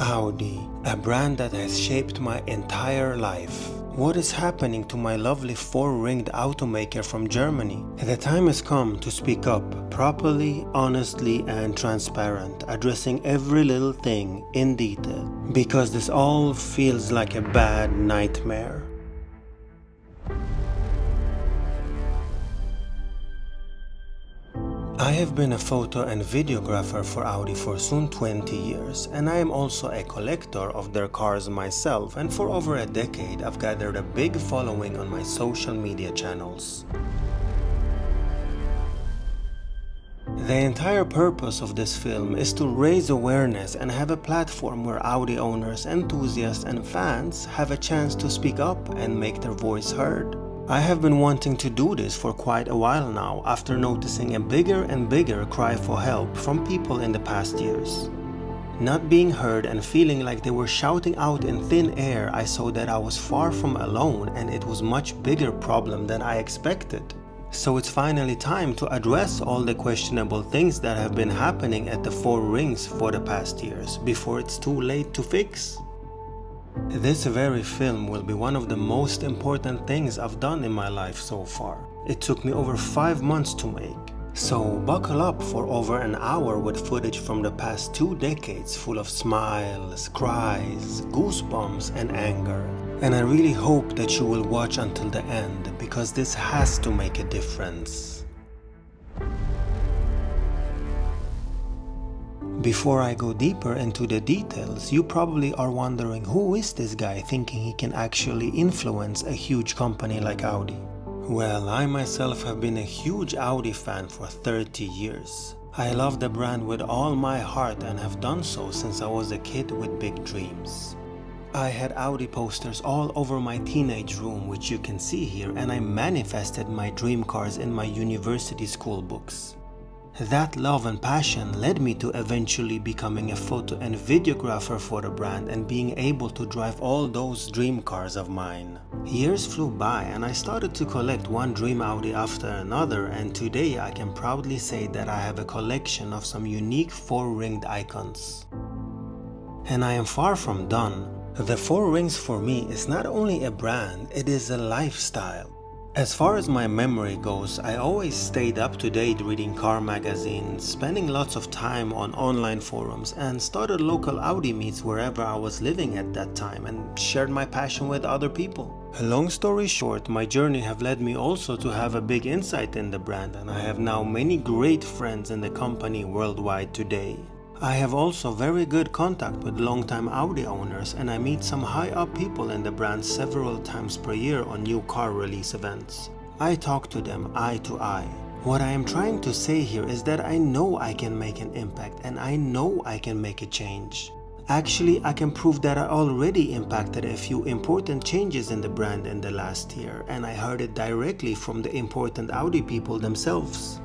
Audi, a brand that has shaped my entire life. What is happening to my lovely four-ringed automaker from Germany? The time has come to speak up, properly, honestly and transparent, addressing every little thing in detail, because this all feels like a bad nightmare. I have been a photo and videographer for Audi for soon 20 years, and I am also a collector of their cars myself, and for over a decade I've gathered a big following on my social media channels. The entire purpose of this film is to raise awareness and have a platform where Audi owners, enthusiasts and fans have a chance to speak up and make their voice heard. I have been wanting to do this for quite a while now after noticing a bigger and bigger cry for help from people in the past years. Not being heard and feeling like they were shouting out in thin air, I saw that I was far from alone and it was a much bigger problem than I expected. So it's finally time to address all the questionable things that have been happening at the Four Rings for the past years before it's too late to fix. This very film will be one of the most important things I've done in my life so far. It took me over 5 months to make. So buckle up for over an hour with footage from the past 2 decades full of smiles, cries, goosebumps and anger. And I really hope that you will watch until the end, because this has to make a difference. Before I go deeper into the details, you probably are wondering, who is this guy thinking he can actually influence a huge company like Audi? Well, I myself have been a huge Audi fan for 30 years. I love the brand with all my heart and have done so since I was a kid with big dreams. I had Audi posters all over my teenage room, which you can see here, and I manifested my dream cars in my university school books. That love and passion led me to eventually becoming a photo and videographer for the brand and being able to drive all those dream cars of mine. Years flew by and I started to collect one dream Audi after another, and today I can proudly say that I have a collection of some unique four-ringed icons. And I am far from done. The Four Rings for me is not only a brand, it is a lifestyle. As far as my memory goes, I always stayed up to date reading car magazines, spending lots of time on online forums, and started local Audi meets wherever I was living at that time and shared my passion with other people. Long story short, my journey have led me also to have a big insight in the brand, and I have now many great friends in the company worldwide today. I have also very good contact with longtime Audi owners, and I meet some high up people in the brand several times per year on new car release events. I talk to them eye to eye. What I am trying to say here is that I know I can make an impact and I know I can make a change. Actually, I can prove that I already impacted a few important changes in the brand in the last year, and I heard it directly from the important Audi people themselves.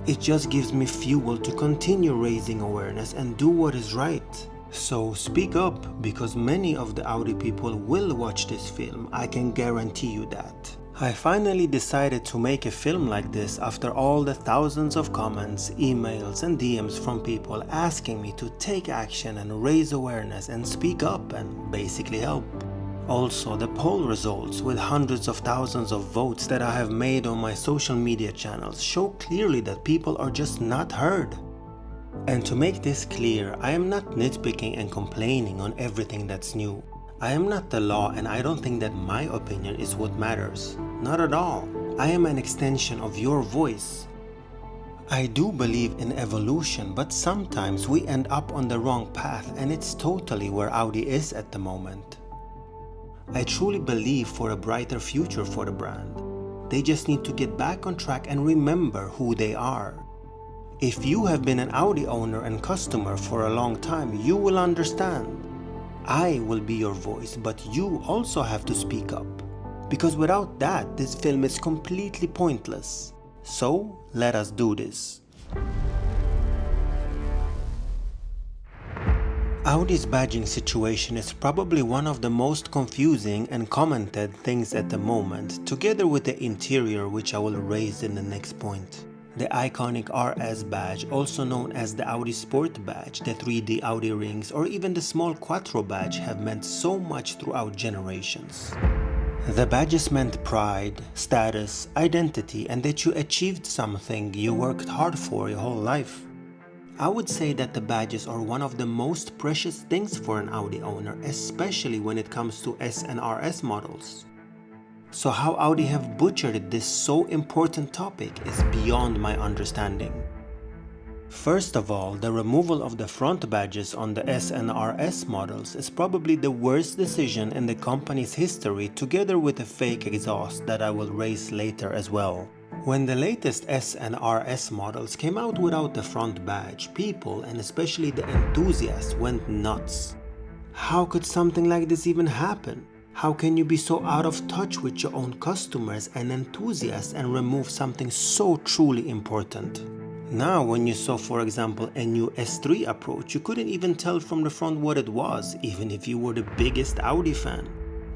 It just gives me fuel to continue raising awareness and do what is right. So speak up, because many of the Audi people will watch this film, I can guarantee you that. I finally decided to make a film like this after all the thousands of comments, emails and DMs from people asking me to take action and raise awareness and speak up and basically help. Also, the poll results with hundreds of thousands of votes that I have made on my social media channels show clearly that people are just not heard. And to make this clear, I am not nitpicking and complaining on everything that's new. I am not the law, and I don't think that my opinion is what matters. Not at all. I am an extension of your voice. I do believe in evolution, but sometimes we end up on the wrong path, and it's totally where Audi is at the moment. I truly believe for a brighter future for the brand. They just need to get back on track and remember who they are. If you have been an Audi owner and customer for a long time, you will understand. I will be your voice, but you also have to speak up. Because without that, this film is completely pointless. So, let us do this. Audi's badging situation is probably one of the most confusing and commented things at the moment, together with the interior, which I will raise in the next point. The iconic RS badge, also known as the Audi Sport badge, the 3D Audi rings, or even the small Quattro badge have meant so much throughout generations. The badges meant pride, status, identity, and that you achieved something you worked hard for your whole life. I would say that the badges are one of the most precious things for an Audi owner, especially when it comes to S and RS models. So how Audi have butchered this so important topic is beyond my understanding. First of all, the removal of the front badges on the S and RS models is probably the worst decision in the company's history, together with a fake exhaust that I will raise later as well. When the latest S and RS models came out without the front badge, people, and especially the enthusiasts, went nuts. How could something like this even happen? How can you be so out of touch with your own customers and enthusiasts and remove something so truly important? Now, when you saw, for example, a new S3 approach, you couldn't even tell from the front what it was, even if you were the biggest Audi fan.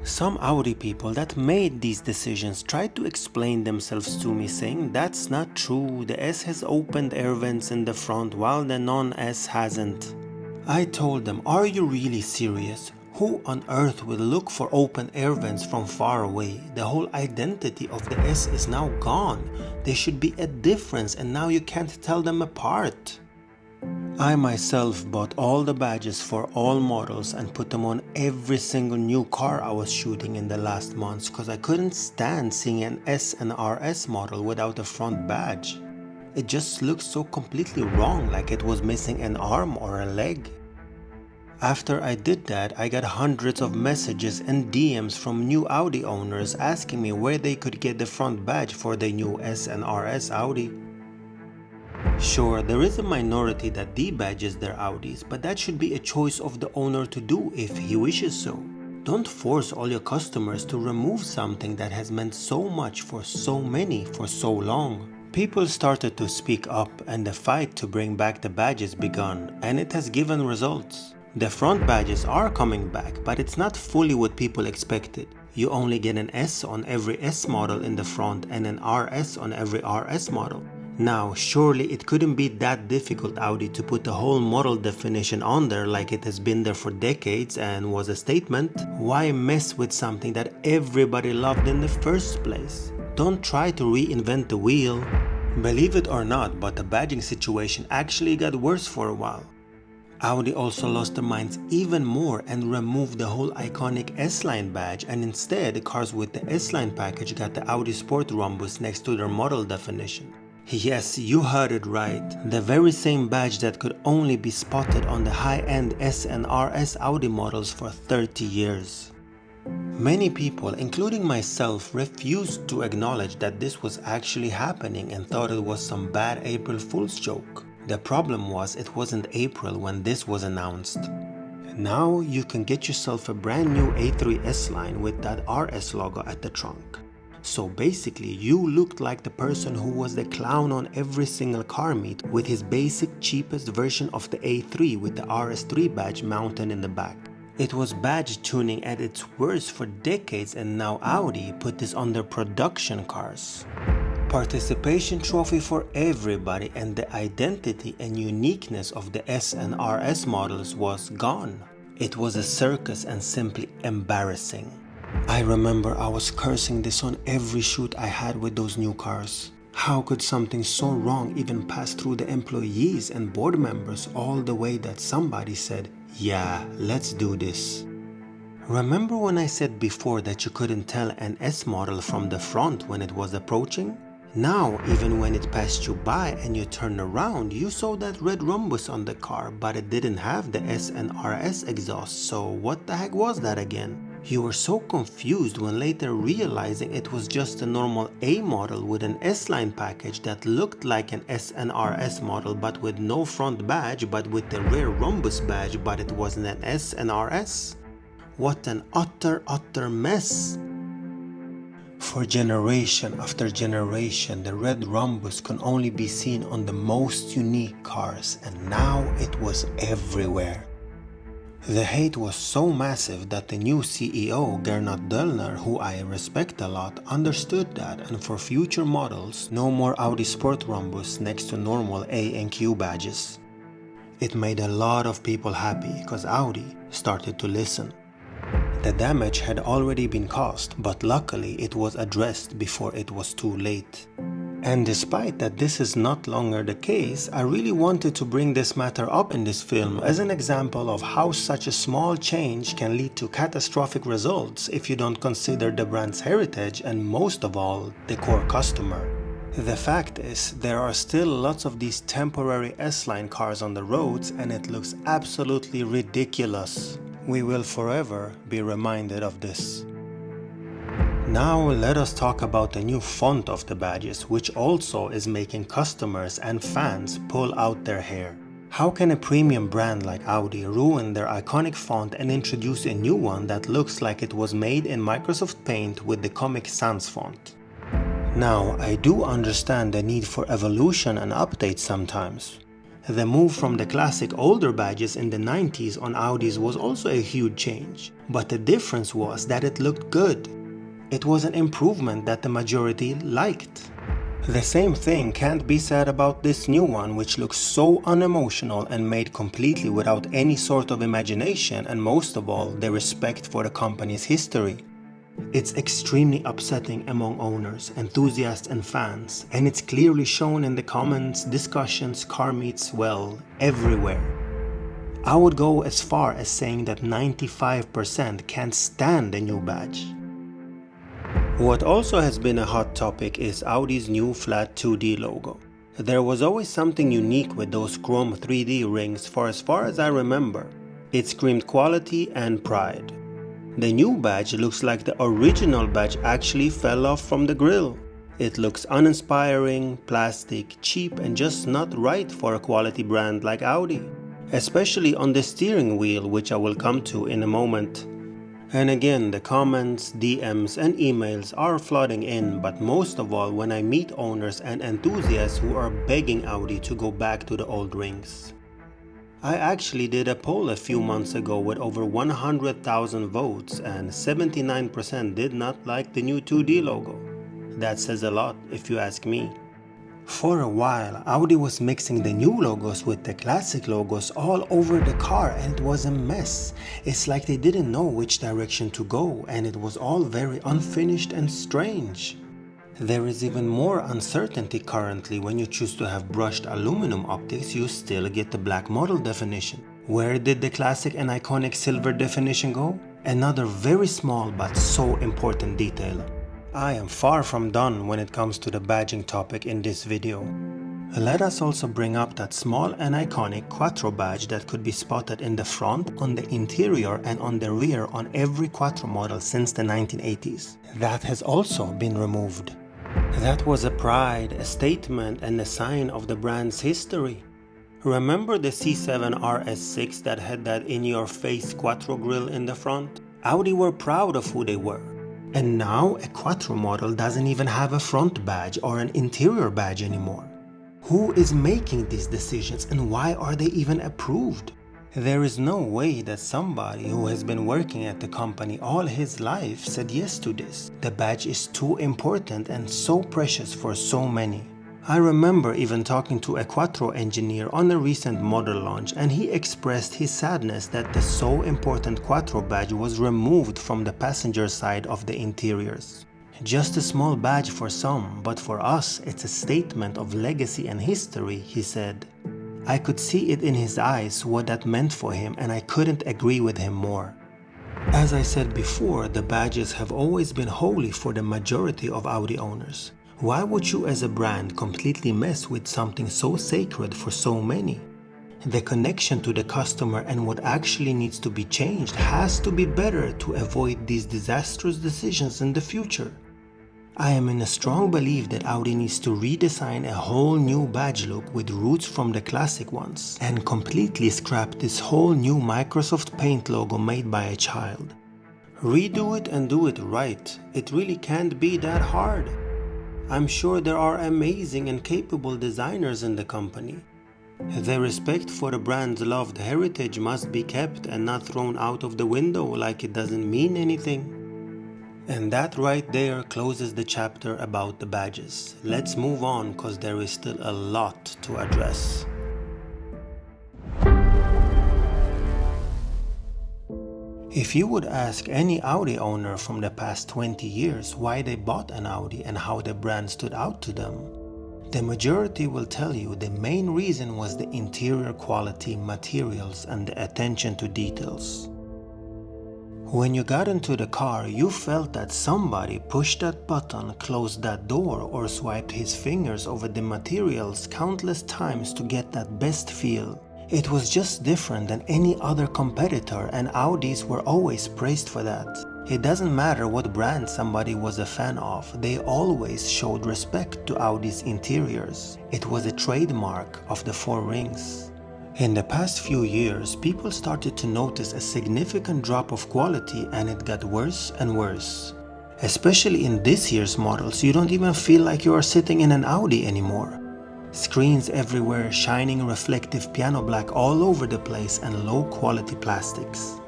Some Audi people that made these decisions tried to explain themselves to me, saying that's not true, the S has opened air vents in the front while the non-S hasn't. I told them, are you really serious? Who on earth will look for open air vents from far away? The whole identity of the S is now gone. There should be a difference and now you can't tell them apart. I myself bought all the badges for all models and put them on every single new car I was shooting in the last months because I couldn't stand seeing an S and RS model without a front badge. It just looked so completely wrong, like it was missing an arm or a leg. After I did that, I got hundreds of messages and DMs from new Audi owners asking me where they could get the front badge for the new S and RS Audi. Sure, there is a minority that debadges their Audis, but that should be a choice of the owner to do if he wishes so. Don't force all your customers to remove something that has meant so much for so many for so long. People started to speak up and the fight to bring back the badges began, and it has given results. The front badges are coming back, but it's not fully what people expected. You only get an S on every S model in the front and an RS on every RS model. Now, surely it couldn't be that difficult, Audi, to put the whole model definition on there like it has been there for decades and was a statement. Why mess with something that everybody loved in the first place? Don't try to reinvent the wheel. Believe it or not, but the badging situation actually got worse for a while. Audi also lost their minds even more and removed the whole iconic S-Line badge, and instead cars with the S-Line package got the Audi Sport rhombus next to their model definition. Yes, you heard it right, the very same badge that could only be spotted on the high-end S and RS Audi models for 30 years. Many people, including myself, refused to acknowledge that this was actually happening and thought it was some bad April Fool's joke. The problem was it wasn't April when this was announced. Now you can get yourself a brand new A3 S-Line with that RS logo at the trunk. So basically you looked like the person who was the clown on every single car meet with his basic cheapest version of the A3 with the RS3 badge mounted in the back. It was badge tuning at its worst for decades, and now Audi put this on their production cars. Participation trophy for everybody, and the identity and uniqueness of the S and RS models was gone. It was a circus and simply embarrassing. I remember I was cursing this on every shoot I had with those new cars. How could something so wrong even pass through the employees and board members all the way that somebody said, yeah, let's do this. Remember when I said before that you couldn't tell an S model from the front when it was approaching? Now, even when it passed you by and you turned around, you saw that red rhombus on the car, but it didn't have the S and RS exhaust, so what the heck was that again? You were so confused when later realizing it was just a normal A model with an S-Line package that looked like an S and RS model but with no front badge, but with the rear rhombus badge, but it wasn't an S and RS. What an utter mess! For generation after generation, the red rhombus could only be seen on the most unique cars, and now it was everywhere. The hate was so massive that the new CEO, Gernot Döllner, who I respect a lot, understood that, and for future models, no more Audi Sport Rhombus next to normal A and Q badges. It made a lot of people happy because Audi started to listen. The damage had already been caused, but luckily it was addressed before it was too late. And despite that this is not longer the case, I really wanted to bring this matter up in this film as an example of how such a small change can lead to catastrophic results if you don't consider the brand's heritage and most of all, the core customer. The fact is, there are still lots of these temporary S-Line cars on the roads and it looks absolutely ridiculous. We will forever be reminded of this. Now let us talk about the new font of the badges, which also is making customers and fans pull out their hair. How can a premium brand like Audi ruin their iconic font and introduce a new one that looks like it was made in Microsoft Paint with the Comic Sans font? Now, I do understand the need for evolution and updates sometimes. The move from the classic older badges in the 90s on Audis was also a huge change, but the difference was that it looked good. It was an improvement that the majority liked. The same thing can't be said about this new one, which looks so unemotional and made completely without any sort of imagination and most of all, the respect for the company's history. It's extremely upsetting among owners, enthusiasts and fans, and it's clearly shown in the comments, discussions, car meets, well, everywhere. I would go as far as saying that 95% can't stand the new badge. What also has been a hot topic is Audi's new flat 2D logo. There was always something unique with those chrome 3D rings for as far as I remember. It screamed quality and pride. The new badge looks like the original badge actually fell off from the grill. It looks uninspiring, plastic, cheap and just not right for a quality brand like Audi. Especially on the steering wheel, which I will come to in a moment. And again, the comments, DMs and emails are flooding in, but most of all when I meet owners and enthusiasts who are begging Audi to go back to the old rings. I actually did a poll a few months ago with over 100,000 votes and 79% did not like the new 2D logo. That says a lot if you ask me. For a while, Audi was mixing the new logos with the classic logos all over the car and it was a mess. It's like they didn't know which direction to go and it was all very unfinished and strange. There is even more uncertainty currently. When you choose to have brushed aluminum optics, you still get the black model definition. Where did the classic and iconic silver definition go? Another very small but so important detail. I am far from done when it comes to the badging topic in this video. Let us also bring up that small and iconic Quattro badge that could be spotted in the front, on the interior and on the rear on every Quattro model since the 1980s. That has also been removed. That was a pride, a statement and a sign of the brand's history. Remember the C7 RS6 that had that in-your-face Quattro grille in the front? Audi were proud of who they were. And now a Quattro model doesn't even have a front badge or an interior badge anymore. Who is making these decisions and why are they even approved? There is no way that somebody who has been working at the company all his life said yes to this. The badge is too important and so precious for so many. I remember even talking to a Quattro engineer on a recent model launch and he expressed his sadness that the so important Quattro badge was removed from the passenger side of the interiors. Just a small badge for some, but for us it's a statement of legacy and history, he said. I could see it in his eyes what that meant for him and I couldn't agree with him more. As I said before, the badges have always been holy for the majority of Audi owners. Why would you as a brand completely mess with something so sacred for so many? The connection to the customer and what actually needs to be changed has to be better to avoid these disastrous decisions in the future. I am in a strong belief that Audi needs to redesign a whole new badge look with roots from the classic ones and completely scrap this whole new Microsoft Paint logo made by a child. Redo it and do it right. It really can't be that hard. I'm sure there are amazing and capable designers in the company. The respect for the brand's loved heritage must be kept and not thrown out of the window like it doesn't mean anything. And that right there closes the chapter about the badges. Let's move on because there is still a lot to address. If you would ask any Audi owner from the past 20 years why they bought an Audi and how the brand stood out to them, the majority will tell you the main reason was the interior quality, materials, and the attention to details. When you got into the car, you felt that somebody pushed that button, closed that door, or swiped his fingers over the materials countless times to get that best feel. It was just different than any other competitor, and Audis were always praised for that. It doesn't matter what brand somebody was a fan of, they always showed respect to Audi's interiors. It was a trademark of the four rings. In the past few years, people started to notice a significant drop of quality, and it got worse and worse. Especially in this year's models, you don't even feel like you are sitting in an Audi anymore. Screens everywhere, shining reflective piano black all over the place, and low quality plastics.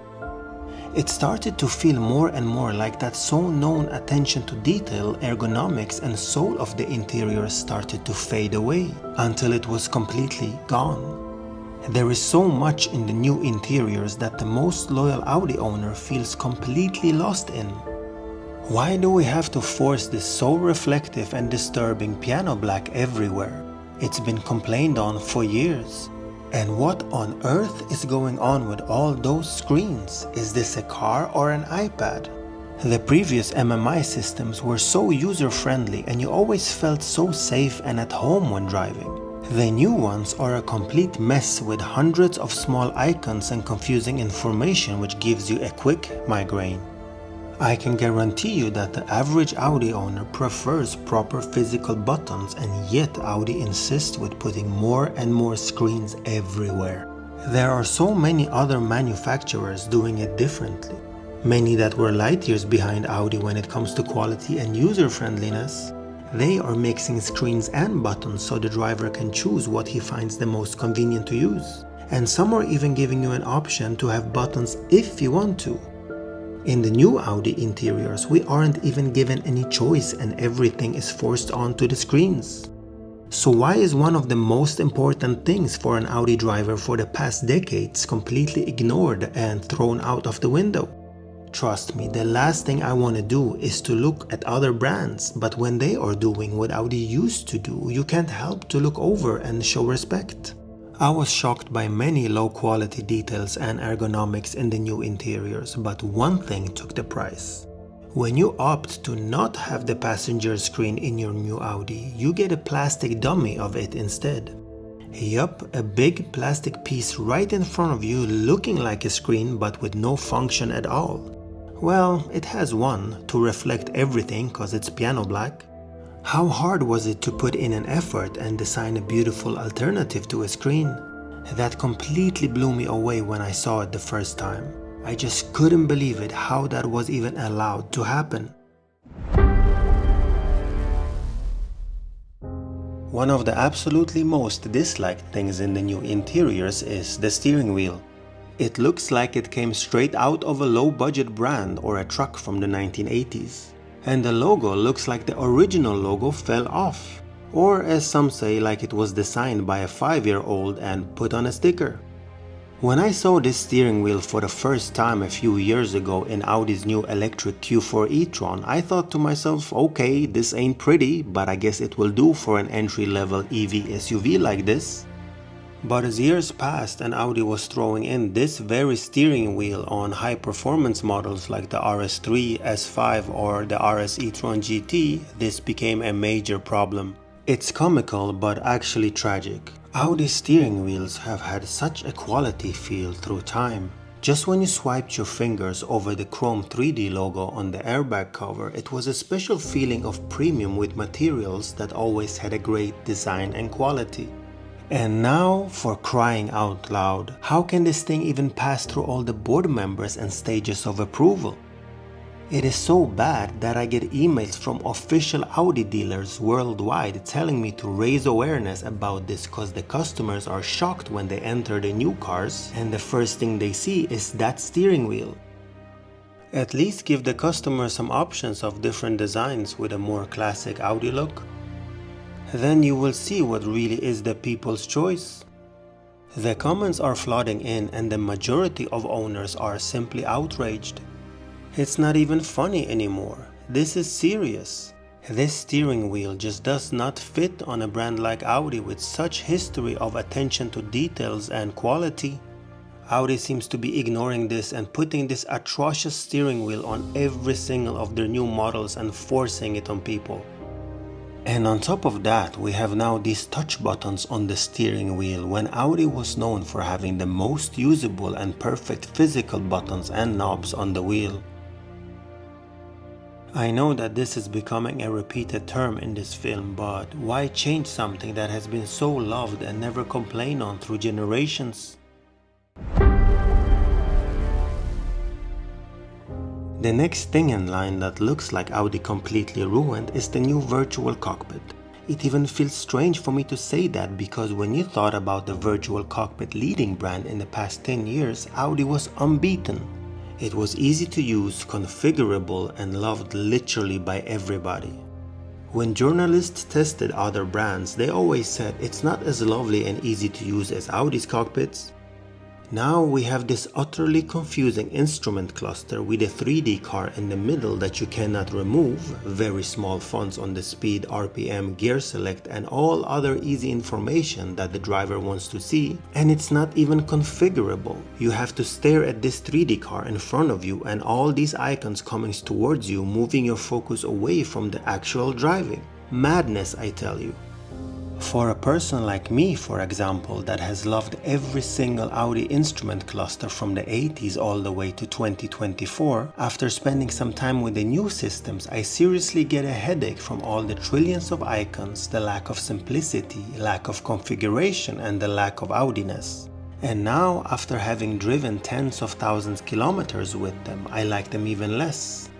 It started to feel more and more like that so known attention to detail, ergonomics, and soul of the interior started to fade away until it was completely gone. There is so much in the new interiors that the most loyal Audi owner feels completely lost in. Why do we have to force this so reflective and disturbing piano black everywhere? It's been complained on for years. And what on earth is going on with all those screens? Is this a car or an iPad? The previous MMI systems were so user-friendly and you always felt so safe and at home when driving. The new ones are a complete mess with hundreds of small icons and confusing information which gives you a quick migraine. I can guarantee you that the average Audi owner prefers proper physical buttons, and yet Audi insists with putting more and more screens everywhere. There are so many other manufacturers doing it differently. Many that were light years behind Audi when it comes to quality and user-friendliness. They are mixing screens and buttons so the driver can choose what he finds the most convenient to use. And some are even giving you an option to have buttons if you want to. In the new Audi interiors, we aren't even given any choice and everything is forced onto the screens. So why is one of the most important things for an Audi driver for the past decades completely ignored and thrown out of the window? Trust me, the last thing I want to do is to look at other brands, but when they are doing what Audi used to do, you can't help to look over and show respect. I was shocked by many low quality details and ergonomics in the new interiors, but one thing took the price. When you opt to not have the passenger screen in your new Audi, you get a plastic dummy of it instead. Yup, a big plastic piece right in front of you looking like a screen but with no function at all. Well, it has one, to reflect everything cause it's piano black. How hard was it to put in an effort and design a beautiful alternative to a screen? That completely blew me away when I saw it the first time. I just couldn't believe it how that was even allowed to happen. One of the absolutely most disliked things in the new interiors is the steering wheel. It looks like it came straight out of a low-budget brand or a truck from the 1980s. And the logo looks like the original logo fell off. Or as some say, like it was designed by a 5-year-old and put on a sticker. When I saw this steering wheel for the first time a few years ago in Audi's new electric Q4 e-tron, I thought to myself, okay, this ain't pretty, but I guess it will do for an entry-level EV SUV like this. But as years passed and Audi was throwing in this very steering wheel on high-performance models like the RS3, S5 or the RS e-tron GT, this became a major problem. It's comical but actually tragic. Audi steering wheels have had such a quality feel through time. Just when you swiped your fingers over the chrome 3D logo on the airbag cover, it was a special feeling of premium with materials that always had a great design and quality. And now, for crying out loud, how can this thing even pass through all the board members and stages of approval? It is so bad that I get emails from official Audi dealers worldwide telling me to raise awareness about this cause the customers are shocked when they enter the new cars and the first thing they see is that steering wheel. At least give the customer some options of different designs with a more classic Audi look. Then you will see what really is the people's choice. The comments are flooding in and the majority of owners are simply outraged. It's not even funny anymore. This is serious. This steering wheel just does not fit on a brand like Audi with such history of attention to details and quality. Audi seems to be ignoring this and putting this atrocious steering wheel on every single of their new models and forcing it on people. And on top of that, we have now these touch buttons on the steering wheel when Audi was known for having the most usable and perfect physical buttons and knobs on the wheel. I know that this is becoming a repeated term in this film, but why change something that has been so loved and never complained on through generations? The next thing in line that looks like Audi completely ruined is the new virtual cockpit. It even feels strange for me to say that because when you thought about the virtual cockpit leading brand in the past 10 years, Audi was unbeaten. It was easy to use, configurable, and loved literally by everybody. When journalists tested other brands, they always said it's not as lovely and easy to use as Audi's cockpits. Now we have this utterly confusing instrument cluster with a 3D car in the middle that you cannot remove, very small fonts on the speed, RPM, gear select and all other easy information that the driver wants to see, and it's not even configurable. You have to stare at this 3D car in front of you and all these icons coming towards you, moving your focus away from the actual driving. Madness, I tell you. For a person like me, for example, that has loved every single Audi instrument cluster from the 80s all the way to 2024, after spending some time with the new systems, I seriously get a headache from all the trillions of icons, the lack of simplicity, lack of configuration, and the lack of Audiness. And now, after having driven tens of thousands of kilometers with them, I like them even less.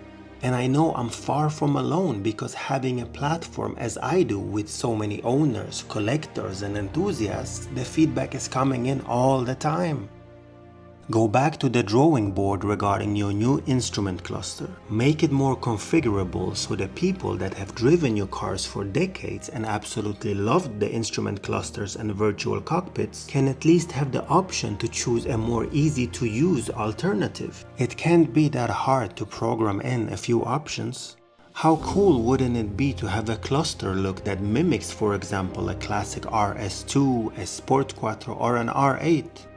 And I know I'm far from alone because having a platform as I do with so many owners, collectors and enthusiasts, the feedback is coming in all the time. Go back to the drawing board regarding your new instrument cluster. Make it more configurable so the people that have driven your cars for decades and absolutely loved the instrument clusters and virtual cockpits can at least have the option to choose a more easy to use alternative. It can't be that hard to program in a few options. How cool wouldn't it be to have a cluster look that mimics, for example, a classic RS2, a Sport Quattro or an R8?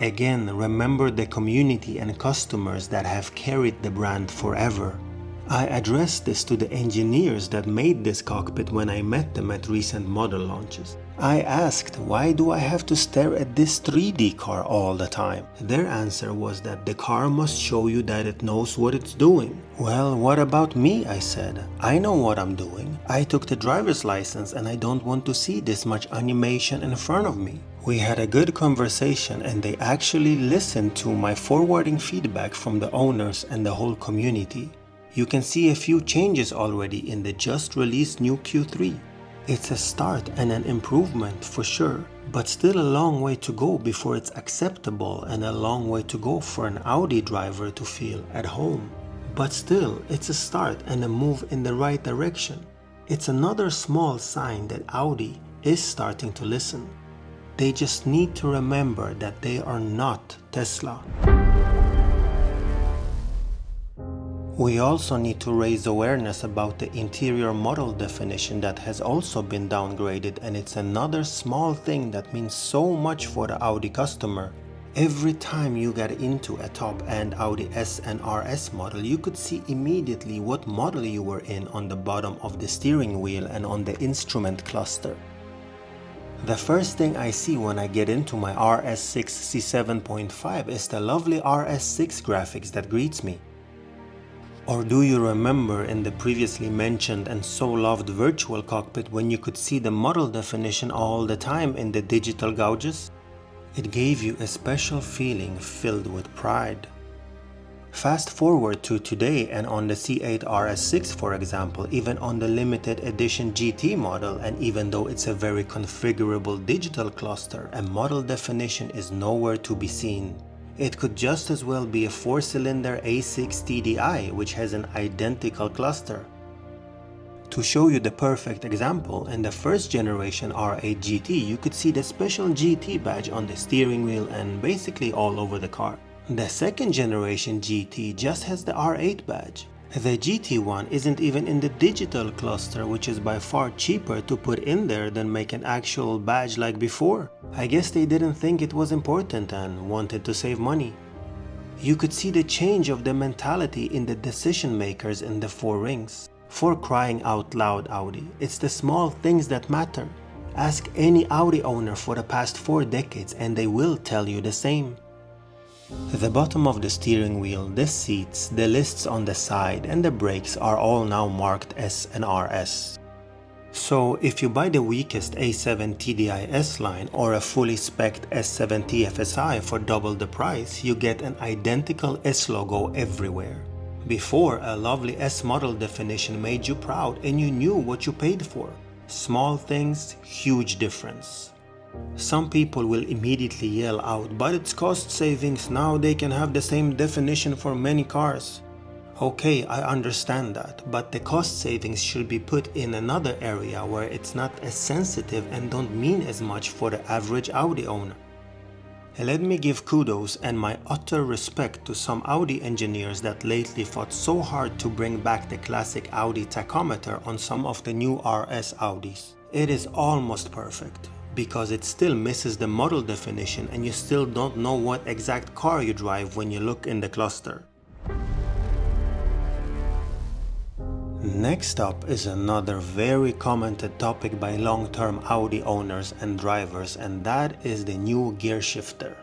Again, remember the community and customers that have carried the brand forever. I addressed this to the engineers that made this cockpit when I met them at recent model launches. I asked, why do I have to stare at this 3D car all the time? Their answer was that the car must show you that it knows what it's doing. Well, what about me? I said. I know what I'm doing. I took the driver's license and I don't want to see this much animation in front of me. We had a good conversation and they actually listened to my forwarding feedback from the owners and the whole community. You can see a few changes already in the just released new Q3. It's a start and an improvement for sure, but still a long way to go before it's acceptable and a long way to go for an Audi driver to feel at home. But still, it's a start and a move in the right direction. It's another small sign that Audi is starting to listen. They just need to remember that they are not Tesla. We also need to raise awareness about the interior model definition that has also been downgraded, and it's another small thing that means so much for the Audi customer. Every time you get into a top-end Audi S and RS model, you could see immediately what model you were in on the bottom of the steering wheel and on the instrument cluster. The first thing I see when I get into my RS6 C7.5 is the lovely RS6 graphics that greets me. Or do you remember in the previously mentioned and so loved virtual cockpit when you could see the model definition all the time in the digital gouges? It gave you a special feeling filled with pride. Fast forward to today and on the C8 RS6 for example, even on the limited edition GT model, and even though it's a very configurable digital cluster, a model definition is nowhere to be seen. It could just as well be a 4-cylinder A6 TDI which has an identical cluster. To show you the perfect example, in the first generation R8 GT you could see the special GT badge on the steering wheel and basically all over the car. The second generation GT just has the R8 badge. The GT one isn't even in the digital cluster, which is by far cheaper to put in there than make an actual badge like before. I guess they didn't think it was important and wanted to save money. You could see the change of the mentality in the decision makers in the four rings. For crying out loud, Audi, it's the small things that matter. Ask any Audi owner for the past 4 decades and they will tell you the same. The bottom of the steering wheel, the seats, the lists on the side and the brakes are all now marked S and RS. So if you buy the weakest A7 TDI S-Line or a fully spec'd S7 TFSI for double the price, you get an identical S logo everywhere. Before, a lovely S model definition made you proud and you knew what you paid for. Small things, huge difference. Some people will immediately yell out, but it's cost savings, now they can have the same definition for many cars. Okay, I understand that, but the cost savings should be put in another area where it's not as sensitive and don't mean as much for the average Audi owner. Let me give kudos and my utter respect to some Audi engineers that lately fought so hard to bring back the classic Audi tachometer on some of the new RS Audis. It is almost perfect, because it still misses the model definition and you still don't know what exact car you drive when you look in the cluster. Next up is another very commented topic by long-term Audi owners and drivers, and that is the new gear shifter.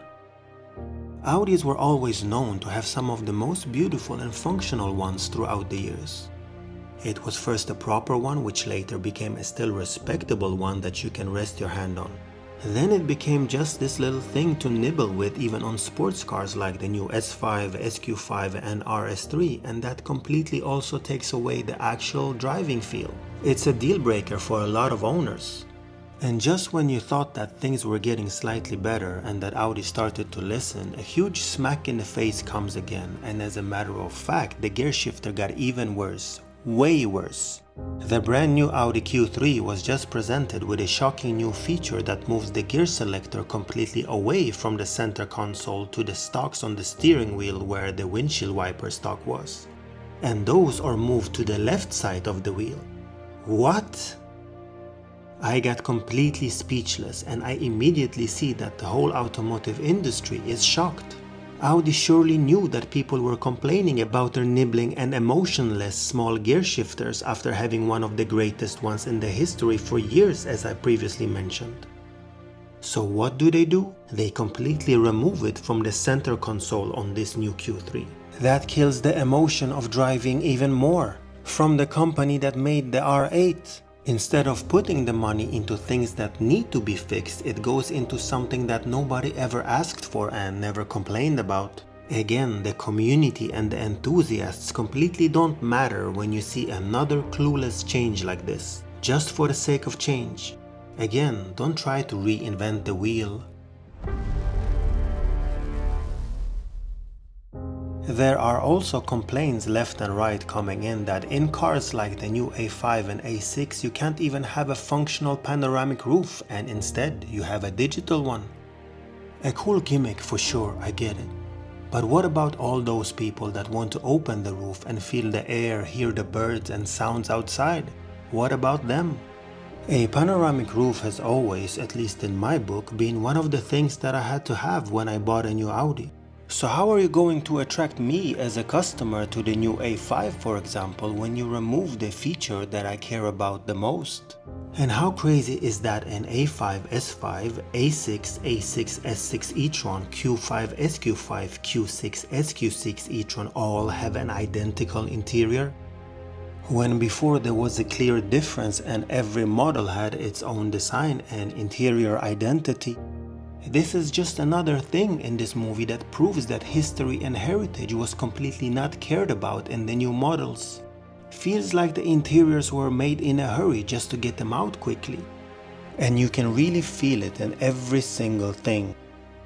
Audis were always known to have some of the most beautiful and functional ones throughout the years. It was first a proper one, which later became a still respectable one that you can rest your hand on. Then it became just this little thing to nibble with even on sports cars like the new S5, SQ5 and RS3, and that completely also takes away the actual driving feel. It's a deal breaker for a lot of owners. And just when you thought that things were getting slightly better and that Audi started to listen, a huge smack in the face comes again, and as a matter of fact, the gear shifter got even worse. Way worse. The brand new Audi Q3 was just presented with a shocking new feature that moves the gear selector completely away from the center console to the stalks on the steering wheel where the windshield wiper stalk was. And those are moved to the left side of the wheel. What? I got completely speechless and I immediately see that the whole automotive industry is shocked. Audi surely knew that people were complaining about their nibbling and emotionless small gear shifters after having one of the greatest ones in the history for years, as I previously mentioned. So what do? They completely remove it from the center console on this new Q3. That kills the emotion of driving even more. From the company that made the R8. Instead of putting the money into things that need to be fixed, it goes into something that nobody ever asked for and never complained about. Again, the community and the enthusiasts completely don't matter when you see another clueless change like this, just for the sake of change. Again, don't try to reinvent the wheel. There are also complaints left and right coming in that in cars like the new A5 and A6 you can't even have a functional panoramic roof and instead you have a digital one. A cool gimmick for sure, I get it. But what about all those people that want to open the roof and feel the air, hear the birds and sounds outside? What about them? A panoramic roof has always, at least in my book, been one of the things that I had to have when I bought a new Audi. So how are you going to attract me as a customer to the new A5, for example, when you remove the feature that I care about the most? And how crazy is that an A5 S5, A6, A6 S6 e-tron, Q5 SQ5, Q6 SQ6 e-tron all have an identical interior? When before there was a clear difference and every model had its own design and interior identity. This is just another thing in this movie that proves that history and heritage was completely not cared about in the new models. Feels like the interiors were made in a hurry just to get them out quickly. And you can really feel it in every single thing.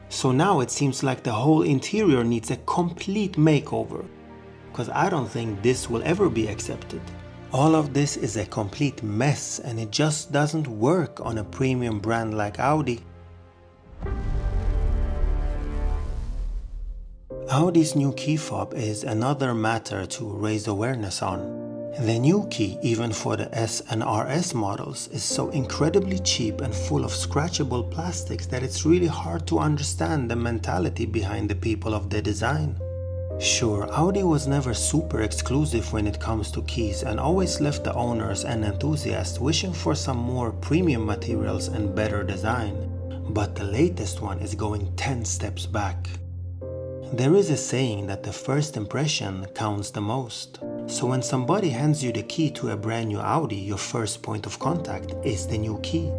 So now it seems like the whole interior needs a complete makeover, because I don't think this will ever be accepted. All of this is a complete mess and it just doesn't work on a premium brand like Audi. Audi's new key fob is another matter to raise awareness on. The new key, even for the S and RS models, is so incredibly cheap and full of scratchable plastics that it's really hard to understand the mentality behind the people of the design. Sure, Audi was never super exclusive when it comes to keys and always left the owners and enthusiasts wishing for some more premium materials and better design. But the latest one is going 10 steps back. There is a saying that the first impression counts the most. So when somebody hands you the key to a brand new Audi, your first point of contact is the new key.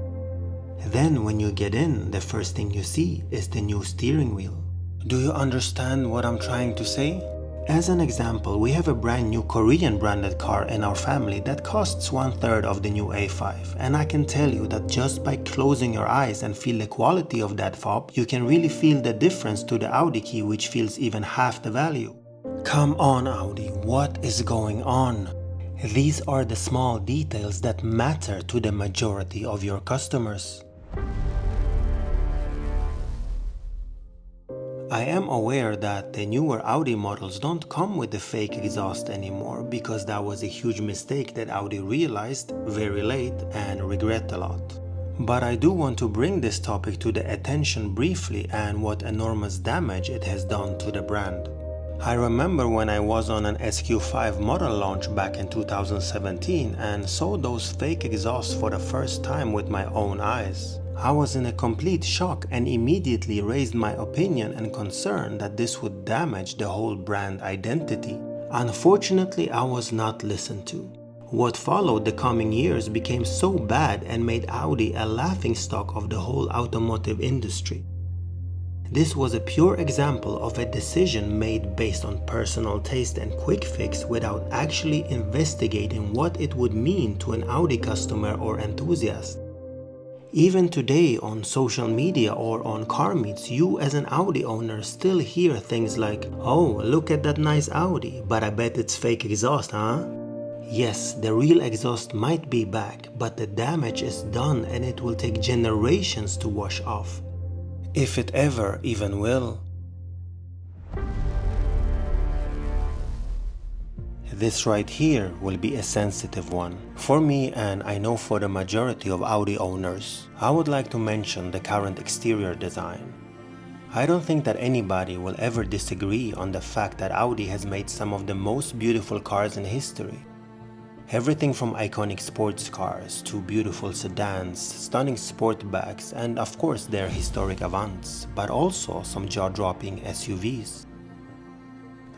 Then when you get in, the first thing you see is the new steering wheel. Do you understand what I'm trying to say? As an example, we have a brand new Korean branded car in our family that costs 1/3 of the new A5, and I can tell you that just by closing your eyes and feel the quality of that fob, you can really feel the difference to the Audi key, which feels even half the value. Come on Audi, what is going on? These are the small details that matter to the majority of your customers. I am aware that the newer Audi models don't come with the fake exhaust anymore, because that was a huge mistake that Audi realized very late and regret a lot. But I do want to bring this topic to the attention briefly and what enormous damage it has done to the brand. I remember when I was on an SQ5 model launch back in 2017 and saw those fake exhausts for the first time with my own eyes. I was in a complete shock and immediately raised my opinion and concern that this would damage the whole brand identity. Unfortunately, I was not listened to. What followed the coming years became so bad and made Audi a laughingstock of the whole automotive industry. This was a pure example of a decision made based on personal taste and quick fix without actually investigating what it would mean to an Audi customer or enthusiast. Even today on social media or on car meets, you as an Audi owner still hear things like, "Oh, look at that nice Audi, but I bet it's fake exhaust, huh?" Yes, the real exhaust might be back, but the damage is done and it will take generations to wash off. If it ever even will. This right here will be a sensitive one. For me, and I know for the majority of Audi owners, I would like to mention the current exterior design. I don't think that anybody will ever disagree on the fact that Audi has made some of the most beautiful cars in history. Everything from iconic sports cars to beautiful sedans, stunning sportbacks, and of course their historic Avants, but also some jaw-dropping SUVs.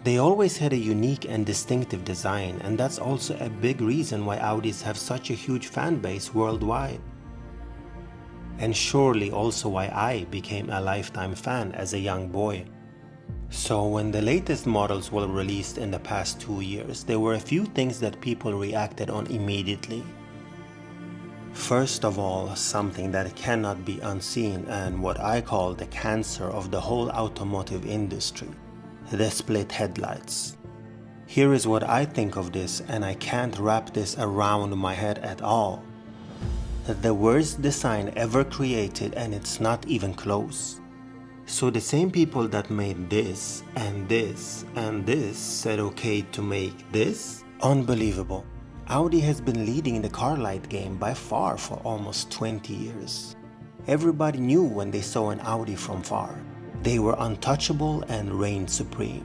They always had a unique and distinctive design, and that's also a big reason why Audis have such a huge fan base worldwide. And surely also why I became a lifetime fan as a young boy. So when the latest models were released in the past 2 years, there were a few things that people reacted on immediately. First of all, something that cannot be unseen and what I call the cancer of the whole automotive industry. The split headlights. Here is what I think of this, and I can't wrap this around my head at all. The worst design ever created, and it's not even close. So the same people that made this and this and this said okay to make this? Unbelievable. Audi has been leading the car light game by far for almost 20 years. Everybody knew when they saw an Audi from far. They were untouchable and reigned supreme.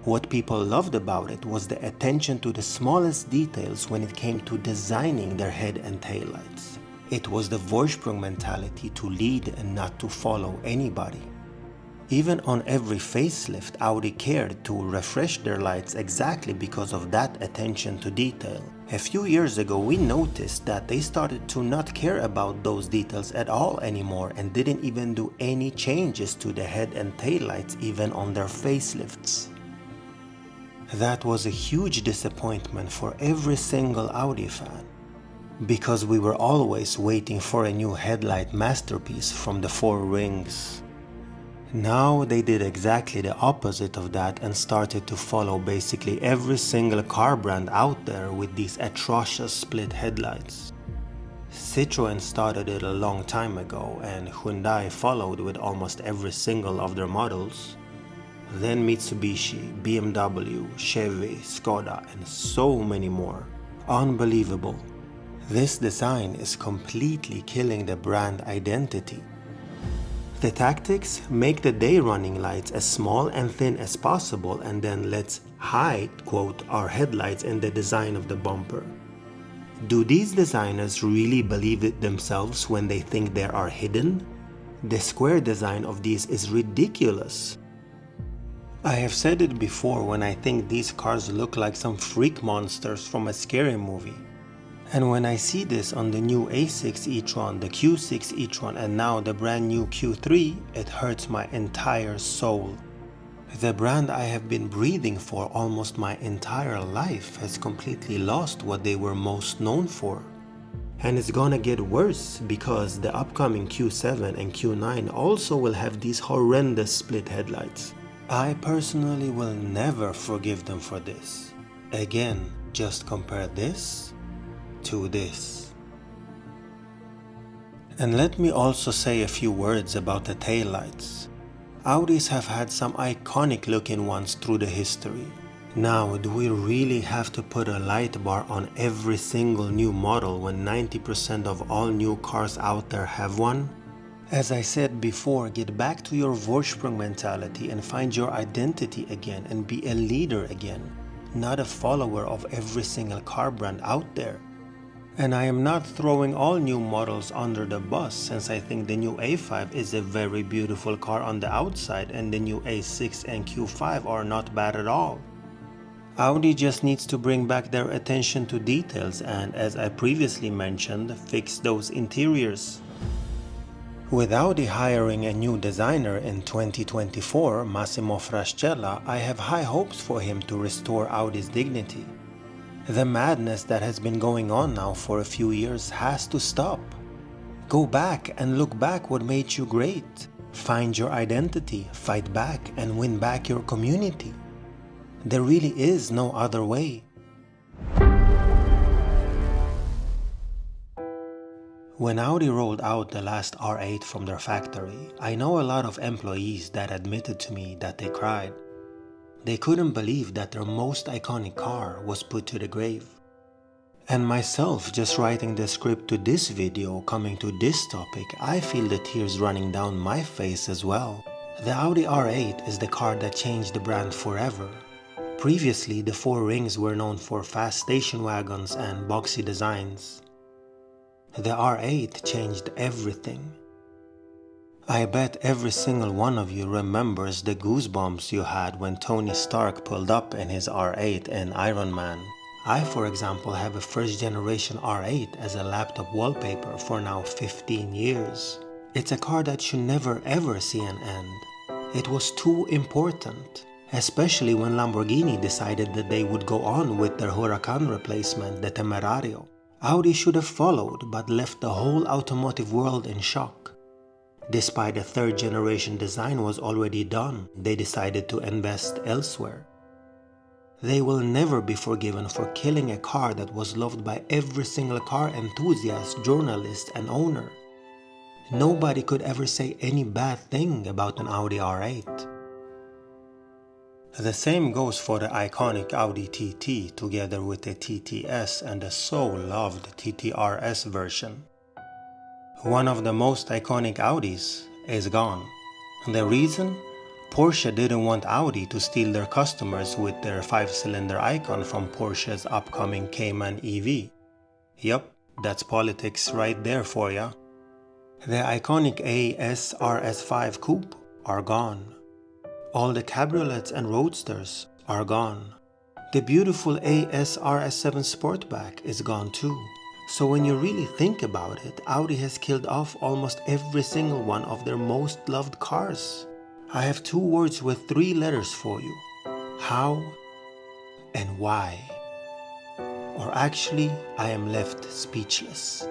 What people loved about it was the attention to the smallest details when it came to designing their head and taillights. It was the Vorsprung mentality to lead and not to follow anybody. Even on every facelift, Audi cared to refresh their lights exactly because of that attention to detail. A few years ago, we noticed that they started to not care about those details at all anymore and didn't even do any changes to the head and tail lights even on their facelifts. That was a huge disappointment for every single Audi fan, because we were always waiting for a new headlight masterpiece from the Four Rings. Now they did exactly the opposite of that and started to follow basically every single car brand out there with these atrocious split headlights. Citroën started it a long time ago, and Hyundai followed with almost every single of their models. Then Mitsubishi, BMW, Chevy, Skoda, and so many more. Unbelievable. This design is completely killing the brand identity. The tactics: make the day running lights as small and thin as possible, and then let's hide, quote, our headlights in the design of the bumper. Do these designers really believe it themselves when they think they are hidden? The square design of these is ridiculous. I have said it before when I think these cars look like some freak monsters from a scary movie. And when I see this on the new A6 e-tron, the Q6 e-tron, and now the brand new Q3, it hurts my entire soul. The brand I have been breathing for almost my entire life has completely lost what they were most known for. And it's gonna get worse because the upcoming Q7 and Q9 also will have these horrendous split headlights. I personally will never forgive them for this. Again, just compare this to this. And let me also say a few words about the taillights. Audis have had some iconic looking ones through the history. Now, do we really have to put a light bar on every single new model when 90% of all new cars out there have one? As I said before, get back to your Vorsprung mentality and find your identity again and be a leader again, not a follower of every single car brand out there. And I am not throwing all new models under the bus, since I think the new A5 is a very beautiful car on the outside and the new A6 and Q5 are not bad at all. Audi just needs to bring back their attention to details and, as I previously mentioned, fix those interiors. With Audi hiring a new designer in 2024, Massimo Frascella, I have high hopes for him to restore Audi's dignity. The madness that has been going on now for a few years has to stop. Go back and look back what made you great. Find your identity, fight back, and win back your community. There really is no other way. When Audi rolled out the last R8 from their factory, I know a lot of employees that admitted to me that they cried. They couldn't believe that their most iconic car was put to the grave. And myself, just writing the script to this video, coming to this topic, I feel the tears running down my face as well. The Audi R8 is the car that changed the brand forever. Previously, the Four Rings were known for fast station wagons and boxy designs. The R8 changed everything. I bet every single one of you remembers the goosebumps you had when Tony Stark pulled up in his R8 in Iron Man. I, for example, have a first generation R8 as a laptop wallpaper for now 15 years. It's a car that should never ever see an end. It was too important, especially when Lamborghini decided that they would go on with their Huracan replacement, the Temerario. Audi should have followed but left the whole automotive world in shock. Despite the third generation design was already done, they decided to invest elsewhere. They will never be forgiven for killing a car that was loved by every single car enthusiast, journalist, and owner. Nobody could ever say any bad thing about an Audi R8. The same goes for the iconic Audi TT together with the TTS and the so loved TTRS version. One of the most iconic Audis is gone. The reason? Porsche didn't want Audi to steal their customers with their 5-cylinder icon from Porsche's upcoming Cayman EV. Yup, that's politics right there for ya. The iconic AS RS5 Coupe are gone. All the cabriolets and roadsters are gone. The beautiful AS RS7 Sportback is gone too. So when you really think about it, Audi has killed off almost every single one of their most loved cars. I have 2 words with 3 letters for you. How and why. Or actually, I am left speechless.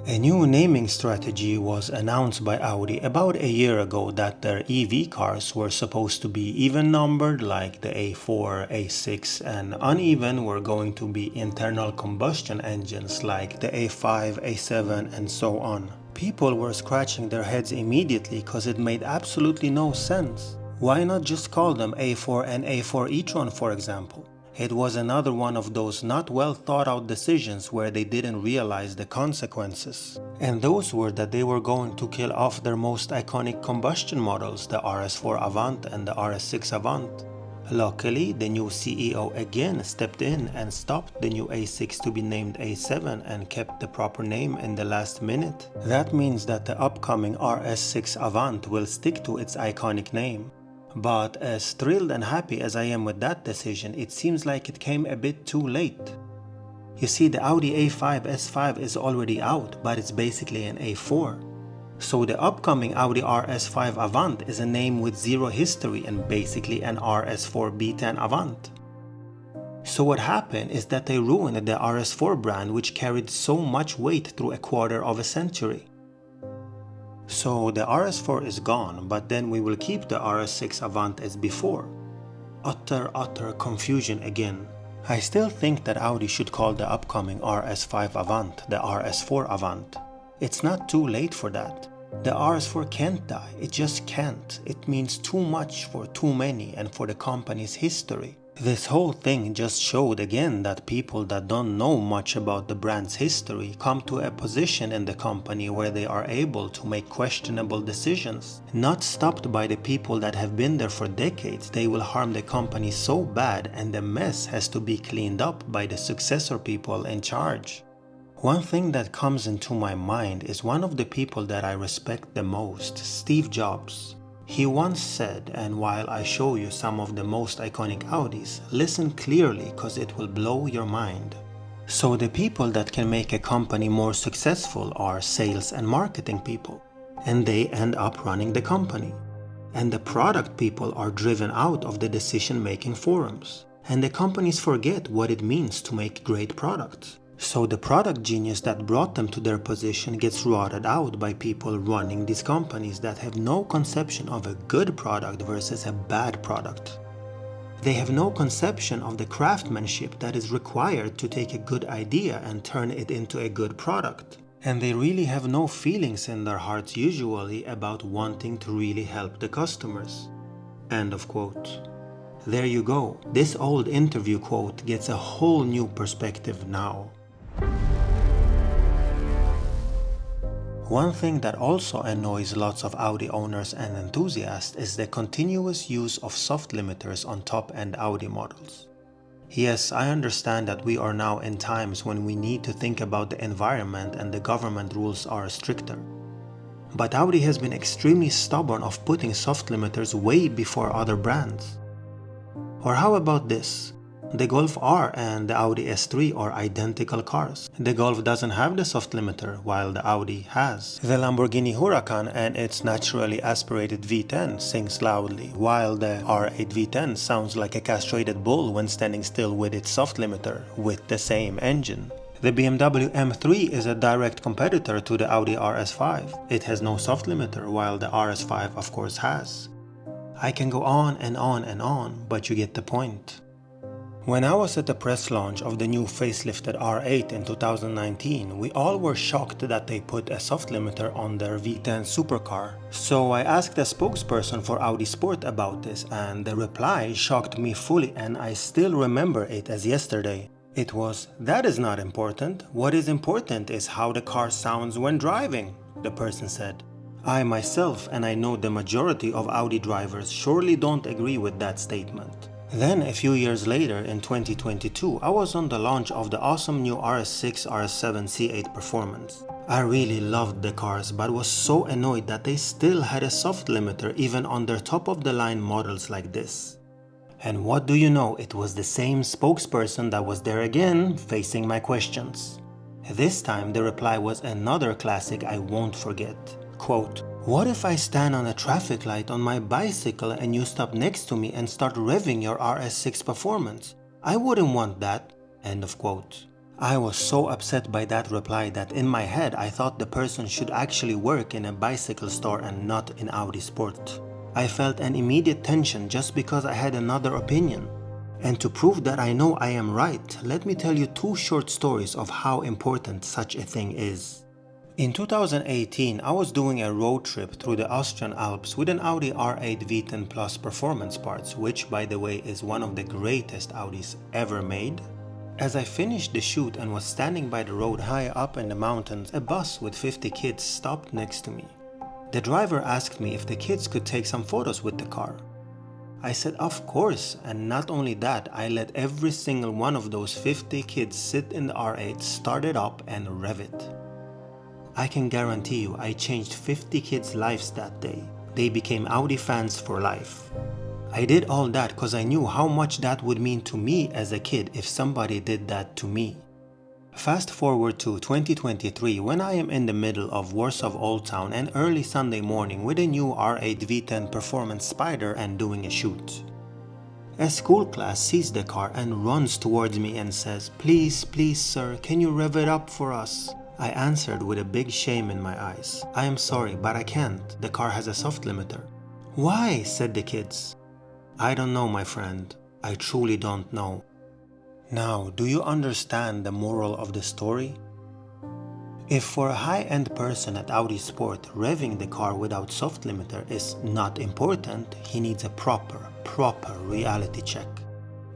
A new naming strategy was announced by Audi about a year ago that their EV cars were supposed to be even numbered like the A4, A6, and uneven were going to be internal combustion engines like the A5, A7, and so on. People were scratching their heads immediately because it made absolutely no sense. Why not just call them A4 and A4 e-tron, for example? It was another one of those not well thought out decisions where they didn't realize the consequences. And those were that they were going to kill off their most iconic combustion models, the RS4 Avant and the RS6 Avant. Luckily, the new CEO again stepped in and stopped the new A6 to be named A7 and kept the proper name in the last minute. That means that the upcoming RS6 Avant will stick to its iconic name. But as thrilled and happy as I am with that decision, it seems like it came a bit too late. You see, the Audi A5 S5 is already out, but it's basically an A4. So the upcoming Audi RS5 Avant is a name with zero history and basically an RS4 B10 Avant. So what happened is that they ruined the RS4 brand, which carried so much weight through a quarter of a century. So the RS4 is gone, but then we will keep the RS6 Avant as before. Utter confusion again. I still think that Audi should call the upcoming RS5 Avant the RS4 Avant. It's not too late for that. The RS4 can't die, it just can't. It means too much for too many and for the company's history. This whole thing just showed again that people that don't know much about the brand's history come to a position in the company where they are able to make questionable decisions. Not stopped by the people that have been there for decades, they will harm the company so bad and the mess has to be cleaned up by the successor people in charge. One thing that comes into my mind is one of the people that I respect the most, Steve Jobs. He once said, and while I show you some of the most iconic Audis, listen clearly cause it will blow your mind. So the people that can make a company more successful are sales and marketing people, and they end up running the company. And the product people are driven out of the decision-making forums, and the companies forget what it means to make great products. So the product genius that brought them to their position gets rotted out by people running these companies that have no conception of a good product versus a bad product. They have no conception of the craftsmanship that is required to take a good idea and turn it into a good product. And they really have no feelings in their hearts usually about wanting to really help the customers. End of quote. There you go. This old interview quote gets a whole new perspective now. One thing that also annoys lots of Audi owners and enthusiasts is the continuous use of soft limiters on top-end Audi models. Yes, I understand that we are now in times when we need to think about the environment and the government rules are stricter. But Audi has been extremely stubborn of putting soft limiters way before other brands. Or how about this? The Golf R and the Audi S3 are identical cars. The Golf doesn't have the soft limiter, while the Audi has. The Lamborghini Huracan and its naturally aspirated V10 sings loudly, while the R8 V10 sounds like a castrated bull when standing still with its soft limiter, with the same engine. The BMW M3 is a direct competitor to the Audi RS5. It has no soft limiter, while the RS5 of course has. I can go on and on and on, but you get the point. When I was at the press launch of the new facelifted R8 in 2019, we all were shocked that they put a soft limiter on their V10 supercar. So I asked a spokesperson for Audi Sport about this, and the reply shocked me fully, and I still remember it as yesterday. It was, "That is not important. What is important is how the car sounds when driving," the person said. I myself, and I know the majority of Audi drivers, surely don't agree with that statement. Then a few years later, in 2022, I was on the launch of the awesome new RS6 RS7 C8 Performance. I really loved the cars but was so annoyed that they still had a soft limiter even on their top-of-the-line models like this. And what do you know, it was the same spokesperson that was there again, facing my questions. This time the reply was another classic I won't forget. Quote, "What if I stand on a traffic light on my bicycle and you stop next to me and start revving your RS6 performance? I wouldn't want that." End of quote. I was so upset by that reply that in my head I thought the person should actually work in a bicycle store and not in Audi Sport. I felt an immediate tension just because I had another opinion. And to prove that I know I am right, let me tell you two short stories of how important such a thing is. In 2018, I was doing a road trip through the Austrian Alps with an Audi R8 V10 Plus performance parts, which by the way is one of the greatest Audis ever made. As I finished the shoot and was standing by the road high up in the mountains, a bus with 50 kids stopped next to me. The driver asked me if the kids could take some photos with the car. I said of course, and not only that, I let every single one of those 50 kids sit in the R8, start it up and rev it. I can guarantee you I changed 50 kids' lives that day. They became Audi fans for life. I did all that because I knew how much that would mean to me as a kid if somebody did that to me. Fast forward to 2023 when I am in the middle of Warsaw Old Town an early Sunday morning with a new R8 V10 Performance Spider and doing a shoot. A school class sees the car and runs towards me and says, "Please, please sir, can you rev it up for us?" I answered with a big shame in my eyes, "I am sorry, but I can't. The car has a soft limiter." "Why?" said the kids. "I don't know, my friend. I truly don't know." Now, do you understand the moral of the story? If for a high-end person at Audi Sport, revving the car without soft limiter is not important, he needs a proper reality check.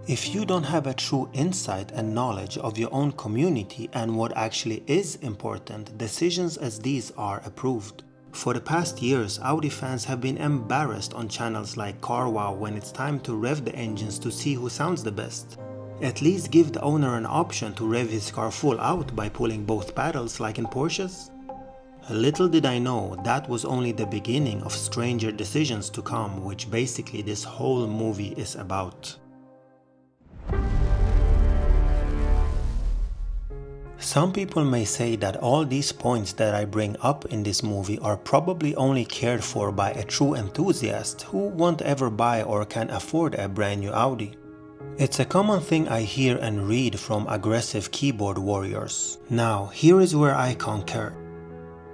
If you don't have a true insight and knowledge of your own community and what actually is important, decisions as these are approved. For the past years, Audi fans have been embarrassed on channels like CarWow when it's time to rev the engines to see who sounds the best. At least give the owner an option to rev his car full out by pulling both pedals like in Porsches. Little did I know that was only the beginning of stranger decisions to come, which basically this whole movie is about. Some people may say that all these points that I bring up in this movie are probably only cared for by a true enthusiast who won't ever buy or can afford a brand new Audi. It's a common thing I hear and read from aggressive keyboard warriors. Now, here is where I concur.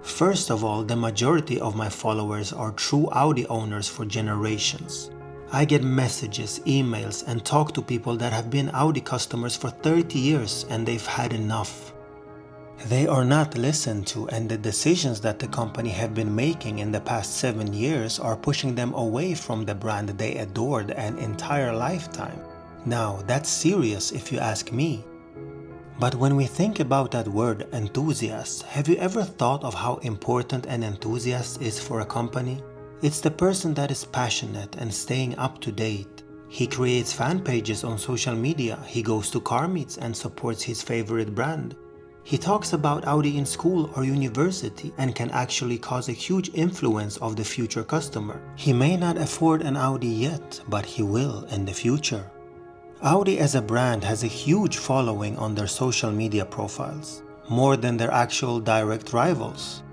First of all, the majority of my followers are true Audi owners for generations. I get messages, emails, and talk to people that have been Audi customers for 30 years and they've had enough. They are not listened to, and the decisions that the company have been making in the past 7 years are pushing them away from the brand they adored an entire lifetime. Now, that's serious if you ask me. But when we think about that word enthusiast, have you ever thought of how important an enthusiast is for a company? It's the person that is passionate and staying up to date. He creates fan pages on social media, he goes to car meets and supports his favorite brand. He talks about Audi in school or university and can actually cause a huge influence of the future customer. He may not afford an Audi yet, but he will in the future. Audi as a brand has a huge following on their social media profiles, more than their actual direct rivals.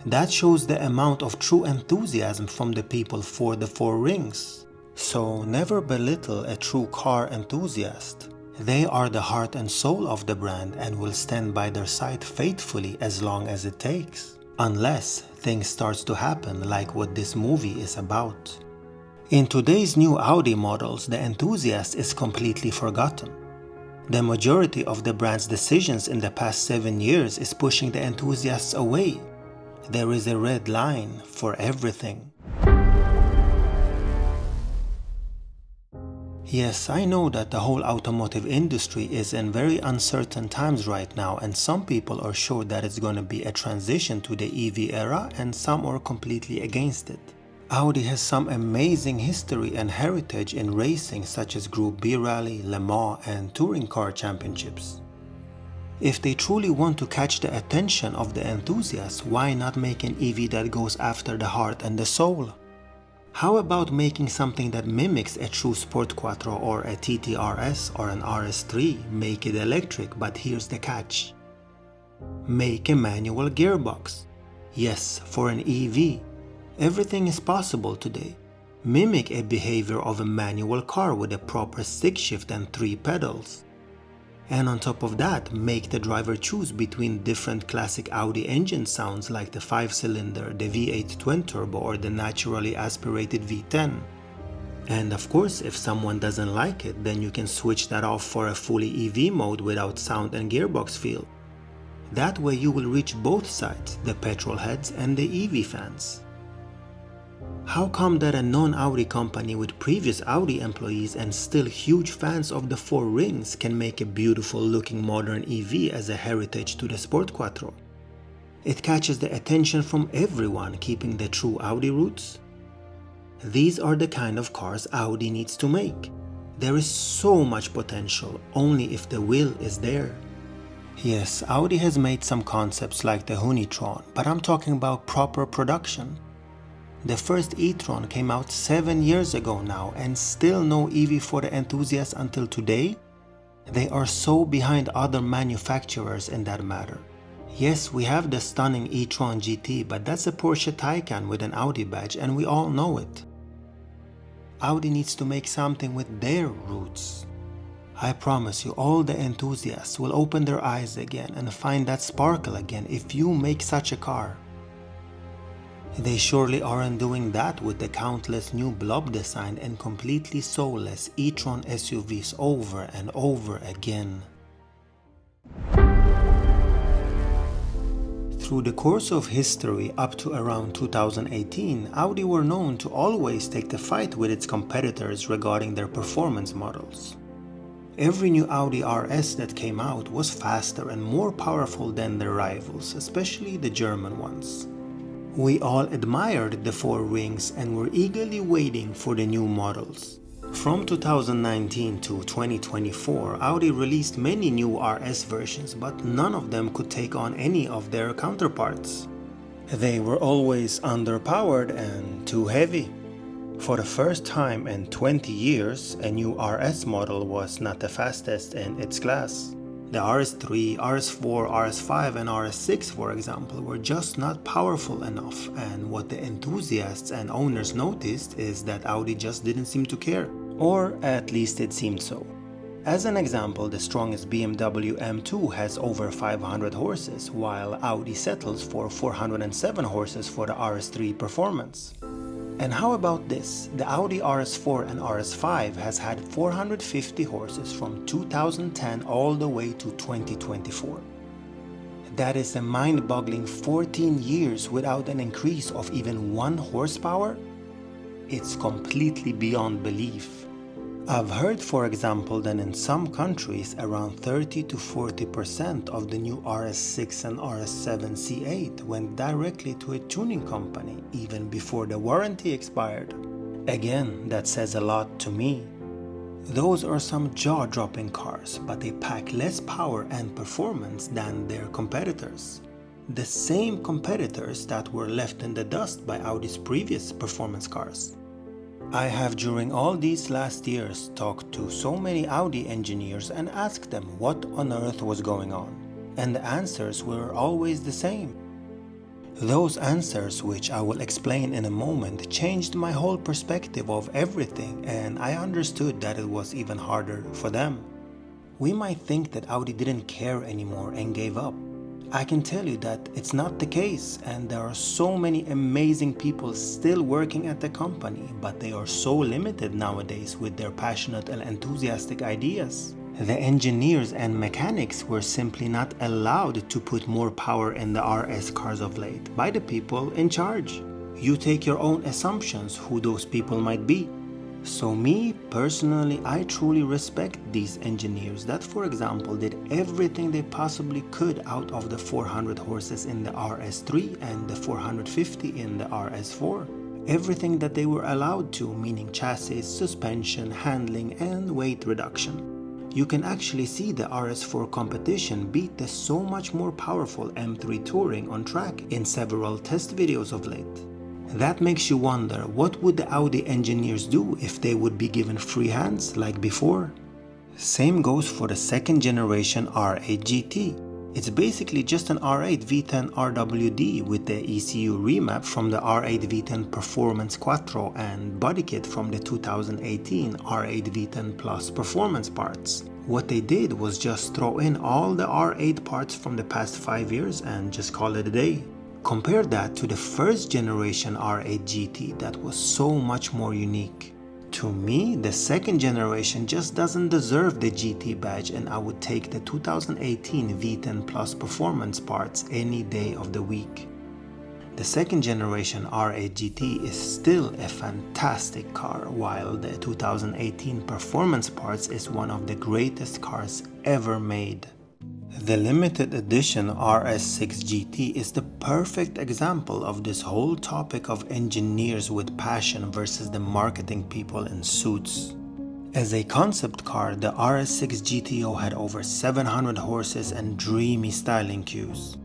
That shows the amount of true enthusiasm from the people for the four rings. So never belittle a true car enthusiast. They are the heart and soul of the brand and will stand by their side faithfully as long as it takes. Unless things starts to happen like what this movie is about. In today's new Audi models, the enthusiast is completely forgotten. The majority of the brand's decisions in the past 7 years is pushing the enthusiasts away. There is a red line for everything. Yes, I know that the whole automotive industry is in very uncertain times right now, and some people are sure that it's going to be a transition to the EV era and some are completely against it. Audi has some amazing history and heritage in racing such as Group B Rally, Le Mans and touring car championships. If they truly want to catch the attention of the enthusiasts, why not make an EV that goes after the heart and the soul? How about making something that mimics a true Sport Quattro or a TTRS or an RS3, make it electric, but here's the catch. Make a manual gearbox. Yes, for an EV. Everything is possible today. Mimic a behavior of a manual car with a proper stick shift and 3 pedals. And on top of that, make the driver choose between different classic Audi engine sounds like the 5-cylinder, the V8 twin-turbo or the naturally aspirated V10. And of course, if someone doesn't like it, then you can switch that off for a fully EV mode without sound and gearbox feel. That way you will reach both sides, the petrol heads and the EV fans. How come that a non-Audi company with previous Audi employees and still huge fans of the 4 rings can make a beautiful looking modern EV as a heritage to the Sport Quattro? It catches the attention from everyone, keeping the true Audi roots. These are the kind of cars Audi needs to make. There is so much potential, only if the will is there. Yes, Audi has made some concepts like the Hunitron, but I'm talking about proper production. The first e-tron came out 7 years ago now and still no EV for the enthusiasts until today? They are so behind other manufacturers in that matter. Yes, we have the stunning e-tron GT, but that's a Porsche Taycan with an Audi badge and we all know it. Audi needs to make something with their roots. I promise you, all the enthusiasts will open their eyes again and find that sparkle again if you make such a car. They surely aren't doing that with the countless new blob designed and completely soulless e-tron SUVs over and over again. Through the course of history up to around 2018, Audi were known to always take the fight with its competitors regarding their performance models. Every new Audi RS that came out was faster and more powerful than their rivals, especially the German ones. We all admired the 4 rings and were eagerly waiting for the new models. From 2019 to 2024, Audi released many new RS versions, but none of them could take on any of their counterparts. They were always underpowered and too heavy. For the first time in 20 years, a new RS model was not the fastest in its class. The RS3, RS4, RS5 and RS6, for example, were just not powerful enough, and what the enthusiasts and owners noticed is that Audi just didn't seem to care, or at least it seemed so. As an example, the strongest BMW M2 has over 500 horses, while Audi settles for 407 horses for the RS3 performance. And how about this? The Audi RS4 and RS5 has had 450 horses from 2010 all the way to 2024. That is a mind-boggling 14 years without an increase of even 1 horsepower? It's completely beyond belief. I've heard, for example, that in some countries around 30 to 40% of the new RS6 and RS7 C8 went directly to a tuning company even before the warranty expired. Again, that says a lot to me. Those are some jaw-dropping cars, but they pack less power and performance than their competitors. The same competitors that were left in the dust by Audi's previous performance cars. I have during all these last years talked to so many Audi engineers and asked them what on earth was going on, and the answers were always the same. Those answers, which I will explain in a moment, changed my whole perspective of everything, and I understood that it was even harder for them. We might think that Audi didn't care anymore and gave up. I can tell you that it's not the case, and there are so many amazing people still working at the company, but they are so limited nowadays with their passionate and enthusiastic ideas. The engineers and mechanics were simply not allowed to put more power in the RS cars of late by the people in charge. You take your own assumptions who those people might be. So me, personally, I truly respect these engineers that, for example, did everything they possibly could out of the 400 horses in the RS3 and the 450 in the RS4. Everything that they were allowed to, meaning chassis, suspension, handling, and weight reduction. you can actually see the RS4 competition beat the so much more powerful M3 Touring on track in several test videos of late. That makes you wonder, what would the Audi engineers do if they would be given free hands like before? Same goes for the second generation R8 GT. It's basically just an R8 V10 RWD with the ECU remap from the R8 V10 Performance Quattro and body kit from the 2018 R8 V10 Plus Performance parts. What they did was just throw in all the R8 parts from the past 5 years and just call it a day. Compare that to the first generation R8 GT that was so much more unique. To me, the second generation just doesn't deserve the GT badge, and I would take the 2018 V10 Plus Performance parts any day of the week. The second generation R8 GT is still a fantastic car, while the 2018 Performance parts is one of the greatest cars ever made. The limited edition RS6 GT is the perfect example of this whole topic of engineers with passion versus the marketing people in suits. As a concept car, the RS6 GTO had over 700 horses and dreamy styling cues.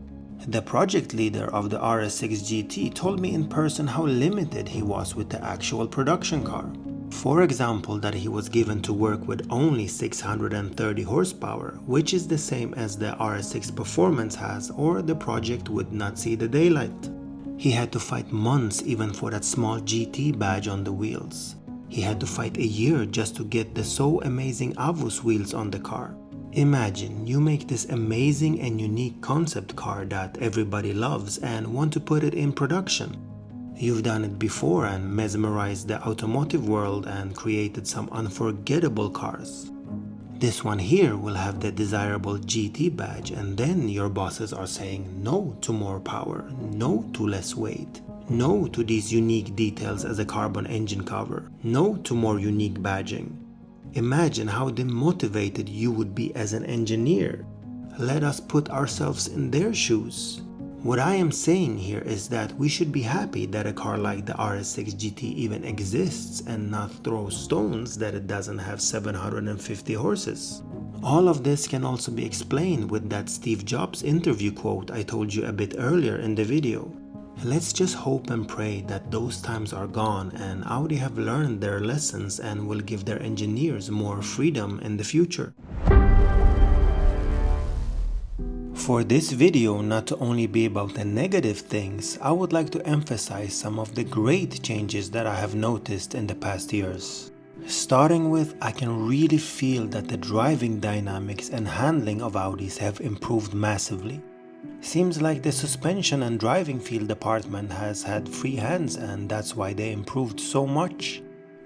The project leader of the RS6 GT told me in person how limited he was with the actual production car. For example, that he was given to work with only 630 horsepower, which is the same as the RS6 Performance has, or the project would not see the daylight. He had to fight months even for that small GT badge on the wheels. He had to fight a year just to get the so amazing Avus wheels on the car. Imagine you make this amazing and unique concept car that everybody loves and want to put it in production. You've done it before and mesmerized the automotive world and created some unforgettable cars. This one here will have the desirable GT badge, and then your bosses are saying no to more power, no to less weight, no to these unique details as a carbon engine cover, no to more unique badging. Imagine how demotivated you would be as an engineer. Let us put ourselves in their shoes. What I am saying here is that we should be happy that a car like the RS6 GT even exists and not throw stones that it doesn't have 750 horses. All of this can also be explained with that Steve Jobs interview quote I told you a bit earlier in the video. Let's just hope and pray that those times are gone and Audi have learned their lessons and will give their engineers more freedom in the future. For this video not to only be about the negative things, I would like to emphasize some of the great changes that I have noticed in the past years. Starting with, I can really feel that the driving dynamics and handling of Audis have improved massively. Seems like the suspension and driving feel department has had free hands, and that's why they improved so much.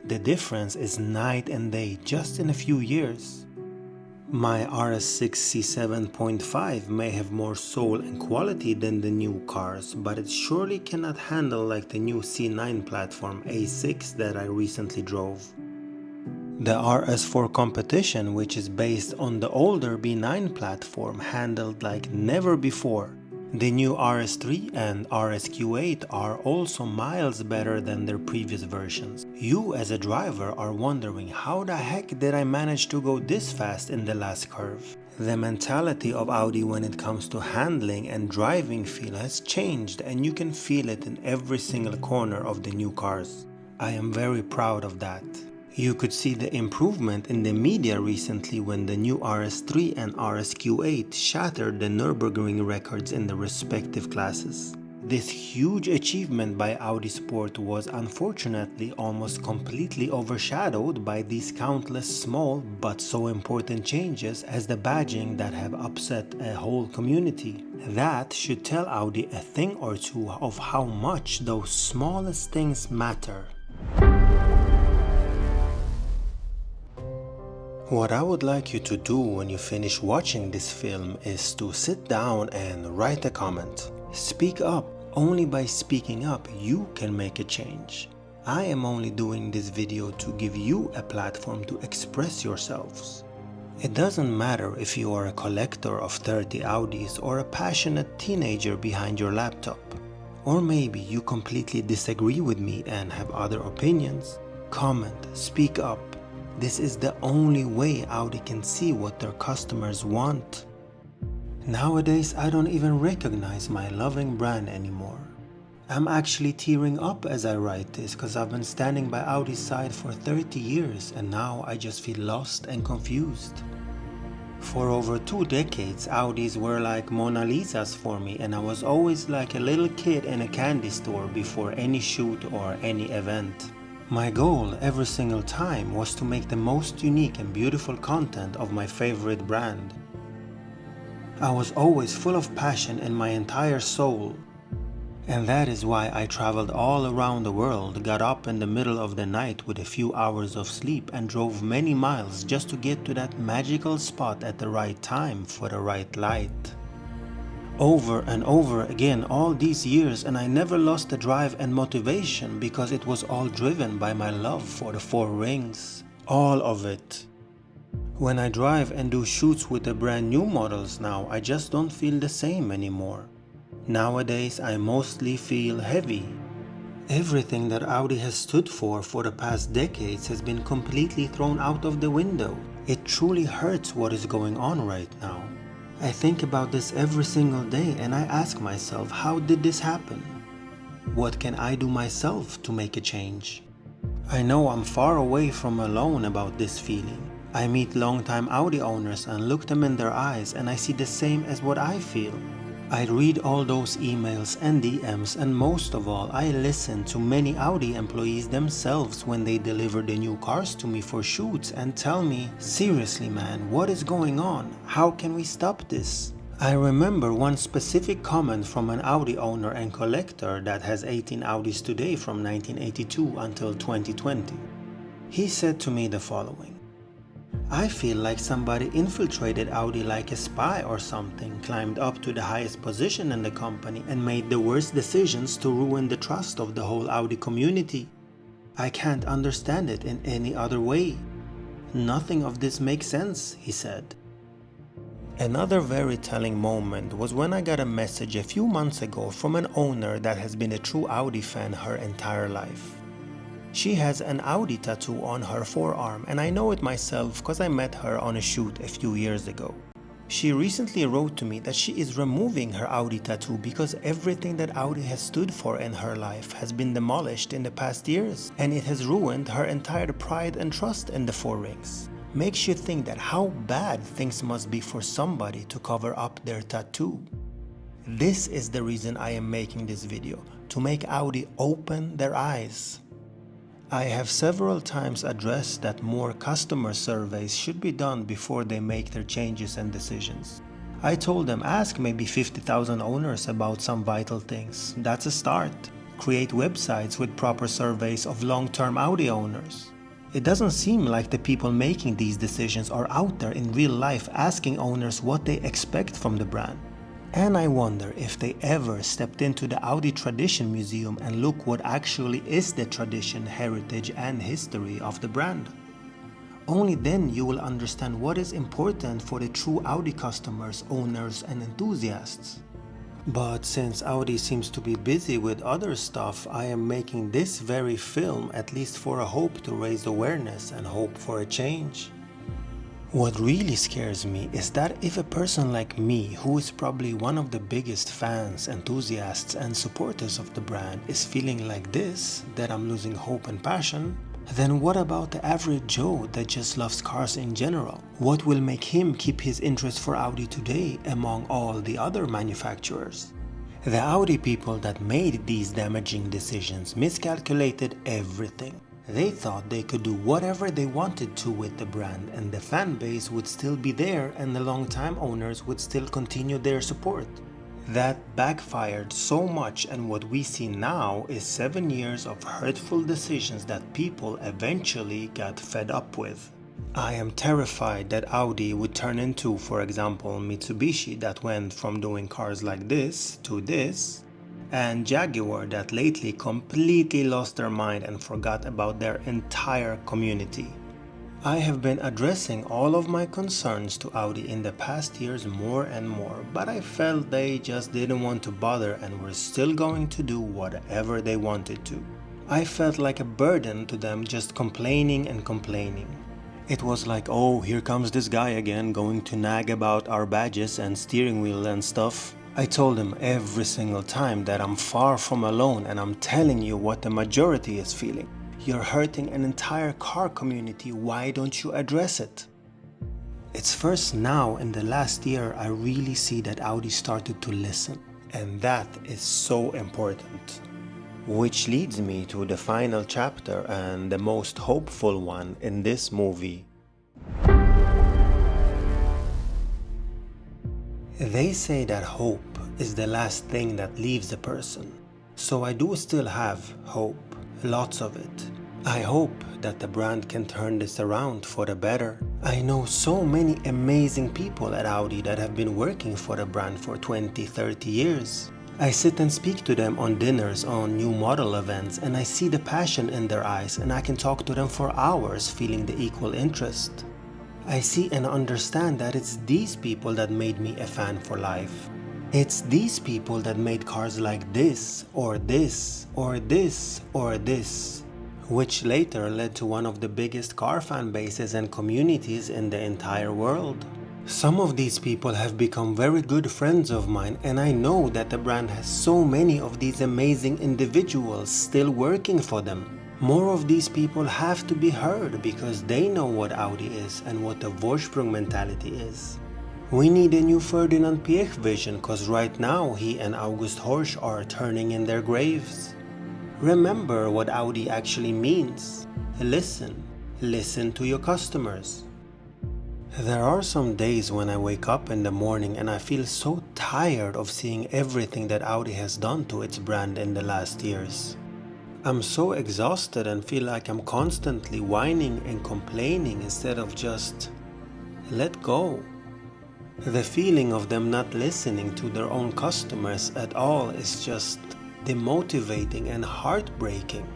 The difference is night and day just in a few years. My RS6 C7.5 may have more soul and quality than the new cars, but it surely cannot handle like the new C9 platform A6 that I recently drove. The RS4 competition, which is based on the older B9 platform, handled like never before. The new RS3 and RSQ8 are also miles better than their previous versions. You as a driver are wondering, how the heck did I manage to go this fast in the last curve? The mentality of Audi when it comes to handling and driving feel has changed, and you can feel it in every single corner of the new cars. I am very proud of that. You could see the improvement in the media recently when the new RS3 and RSQ8 shattered the Nürburgring records in the respective classes. This huge achievement by Audi Sport was unfortunately almost completely overshadowed by these countless small but so important changes as the badging that have upset a whole community. That should tell Audi a thing or two of how much those smallest things matter. What I would like you to do when you finish watching this film is to sit down and write a comment. Speak up. Only by speaking up you can make a change. I am only doing this video to give you a platform to express yourselves. It doesn't matter if you are a collector of 30 Audis or a passionate teenager behind your laptop. Or maybe you completely disagree with me and have other opinions. Comment, speak up. This is the only way Audi can see what their customers want. Nowadays, I don't even recognize my loving brand anymore. I'm actually tearing up as I write this because I've been standing by Audi's side for 30 years and now I just feel lost and confused. For over 2 decades, Audis were like Mona Lisas for me, and I was always like a little kid in a candy store before any shoot or any event. My goal every single time was to make the most unique and beautiful content of my favorite brand. I was always full of passion in my entire soul. And that is why I traveled all around the world, got up in the middle of the night with a few hours of sleep and drove many miles just to get to that magical spot at the right time for the right light. Over and over again all these years, and I never lost the drive and motivation because it was all driven by my love for the 4 rings. All of it. When I drive and do shoots with the brand new models now, I just don't feel the same anymore. Nowadays, I mostly feel heavy. Everything that Audi has stood for the past decades has been completely thrown out of the window. It truly hurts what is going on right now. I think about this every single day and I ask myself, how did this happen? What can I do myself to make a change? I know I'm far away from alone about this feeling. I meet longtime Audi owners and look them in their eyes and I see the same as what I feel. I read all those emails and DMs, and most of all, I listen to many Audi employees themselves when they deliver the new cars to me for shoots and tell me, seriously man, what is going on? How can we stop this? I remember one specific comment from an Audi owner and collector that has 18 Audis today from 1982 until 2020. He said to me the following: I feel like somebody infiltrated Audi like a spy or something, climbed up to the highest position in the company and made the worst decisions to ruin the trust of the whole Audi community. I can't understand it in any other way. Nothing of this makes sense, he said. Another very telling moment was when I got a message a few months ago from an owner that has been a true Audi fan her entire life. She has an Audi tattoo on her forearm, and I know it myself because I met her on a shoot a few years ago. She recently wrote to me that she is removing her Audi tattoo because everything that Audi has stood for in her life has been demolished in the past years, and it has ruined her entire pride and trust in the 4 rings. Makes you think that how bad things must be for somebody to cover up their tattoo. This is the reason I am making this video, to make Audi open their eyes. I have several times addressed that more customer surveys should be done before they make their changes and decisions. I told them ask maybe 50,000 owners about some vital things. That's a start. Create websites with proper surveys of long-term Audi owners. It doesn't seem like the people making these decisions are out there in real life asking owners what they expect from the brand. And I wonder if they ever stepped into the Audi Tradition Museum and look what actually is the tradition, heritage and history of the brand. Only then you will understand what is important for the true Audi customers, owners and enthusiasts. But since Audi seems to be busy with other stuff, I am making this very film at least for a hope to raise awareness and hope for a change. What really scares me is that if a person like me, who is probably one of the biggest fans, enthusiasts and supporters of the brand, is feeling like this, that I'm losing hope and passion, then what about the average Joe that just loves cars in general? What will make him keep his interest for Audi today among all the other manufacturers? The Audi people that made these damaging decisions miscalculated everything. They thought they could do whatever they wanted to with the brand and the fan base would still be there and the long-time owners would still continue their support. That backfired so much, and what we see now is 7 years of hurtful decisions that people eventually got fed up with. I am terrified that Audi would turn into, for example, Mitsubishi that went from doing cars like this to this, and Jaguar that lately completely lost their mind and forgot about their entire community. I have been addressing all of my concerns to Audi in the past years more and more, but I felt they just didn't want to bother and were still going to do whatever they wanted to. I felt like a burden to them just complaining and complaining. It was like, oh, here comes this guy again going to nag about our badges and steering wheel and stuff. I told him every single time that I'm far from alone and I'm telling you what the majority is feeling. You're hurting an entire car community, why don't you address it? It's first now in the last year I really see that Audi started to listen, and that is so important. Which leads me to the final chapter and the most hopeful one in this movie. They say that hope is the last thing that leaves a person. So I do still have hope, lots of it. I hope that the brand can turn this around for the better. I know so many amazing people at Audi that have been working for the brand for 20, 30 years. I sit and speak to them on dinners, on new model events, and I see the passion in their eyes, and I can talk to them for hours feeling the equal interest. I see and understand that it's these people that made me a fan for life. It's these people that made cars like this, or this, or this, or this, which later led to one of the biggest car fan bases and communities in the entire world. Some of these people have become very good friends of mine, and I know that the brand has so many of these amazing individuals still working for them. More of these people have to be heard because they know what Audi is and what the Vorsprung mentality is. We need a new Ferdinand Piëch vision because right now he and August Horsch are turning in their graves. Remember what Audi actually means. Listen. Listen to your customers. There are some days when I wake up in the morning and I feel so tired of seeing everything that Audi has done to its brand in the last years. I'm so exhausted and feel like I'm constantly whining and complaining instead of just let go. The feeling of them not listening to their own customers at all is just demotivating and heartbreaking.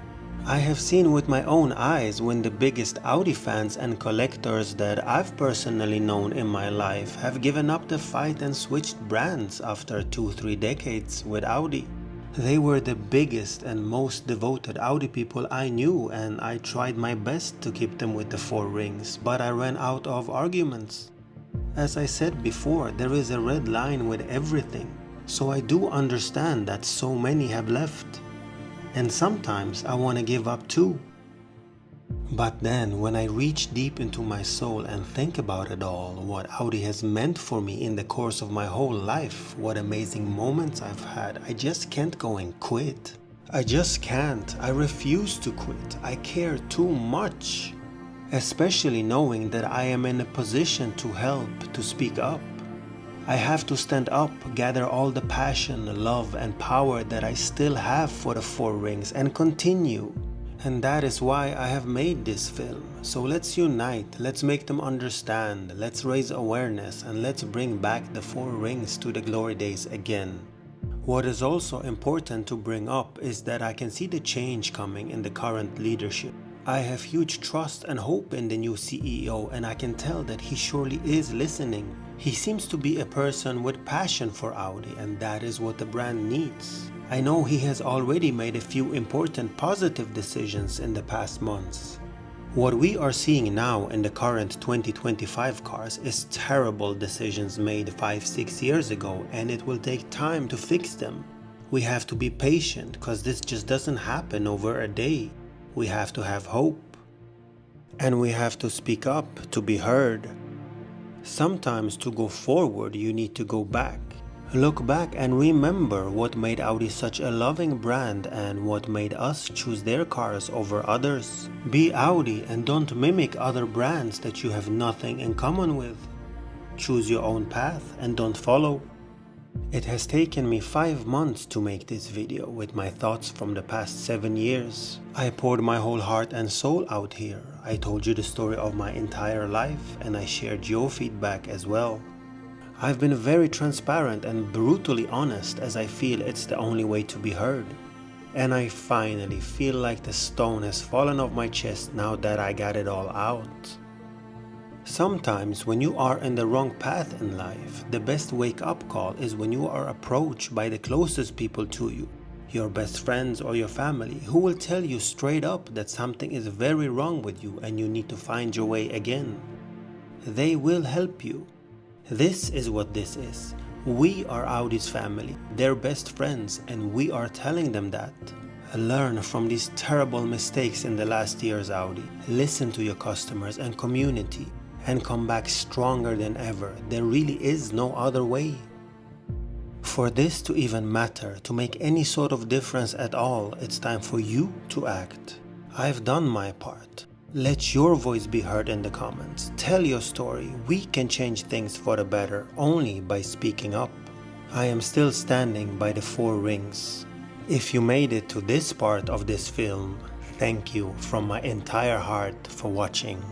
I have seen with my own eyes when the biggest Audi fans and collectors that I've personally known in my life have given up the fight and switched brands after 2-3 decades with Audi. They were the biggest and most devoted Audi people I knew, and I tried my best to keep them with the 4 rings, but I ran out of arguments. As I said before, there is a red line with everything, so I do understand that so many have left. And sometimes I want to give up too. But then when I reach deep into my soul and think about it all, what Audi has meant for me in the course of my whole life, what amazing moments I've had, I just can't go and quit. I just can't. I refuse to quit. I care too much. Especially knowing that I am in a position to help, to speak up. I have to stand up, gather all the passion, love and power that I still have for the 4 rings and continue. And that is why I have made this film. So let's unite, let's make them understand, let's raise awareness, and let's bring back the 4 rings to the glory days again. What is also important to bring up is that I can see the change coming in the current leadership. I have huge trust and hope in the new CEO, and I can tell that he surely is listening. He seems to be a person with passion for Audi, and that is what the brand needs. I know he has already made a few important positive decisions in the past months. What we are seeing now in the current 2025 cars is terrible decisions made 5-6 years ago, and it will take time to fix them. We have to be patient because this just doesn't happen over a day. We have to have hope. And we have to speak up to be heard. Sometimes to go forward you need to go back. Look back and remember what made Audi such a loving brand and what made us choose their cars over others. Be Audi and don't mimic other brands that you have nothing in common with. Choose your own path and don't follow. It has taken me 5 months to make this video with my thoughts from the past 7 years. I poured my whole heart and soul out here. I told you the story of my entire life and I shared your feedback as well. I've been very transparent and brutally honest as I feel it's the only way to be heard. And I finally feel like the stone has fallen off my chest now that I got it all out. Sometimes when you are in the wrong path in life, the best wake-up call is when you are approached by the closest people to you. your best friends or your family, who will tell you straight up that something is very wrong with you and you need to find your way again. They will help you. This is what this is. We are Audi's family, their best friends, and we are telling them that. Learn from these terrible mistakes in the last years, Audi. Listen to your customers and community and come back stronger than ever. There really is no other way. For this to even matter, to make any sort of difference at all, it's time for you to act. I've done my part. Let your voice be heard in the comments. Tell your story. We can change things for the better only by speaking up. I am still standing by the 4 rings. If you made it to this part of this film, thank you from my entire heart for watching.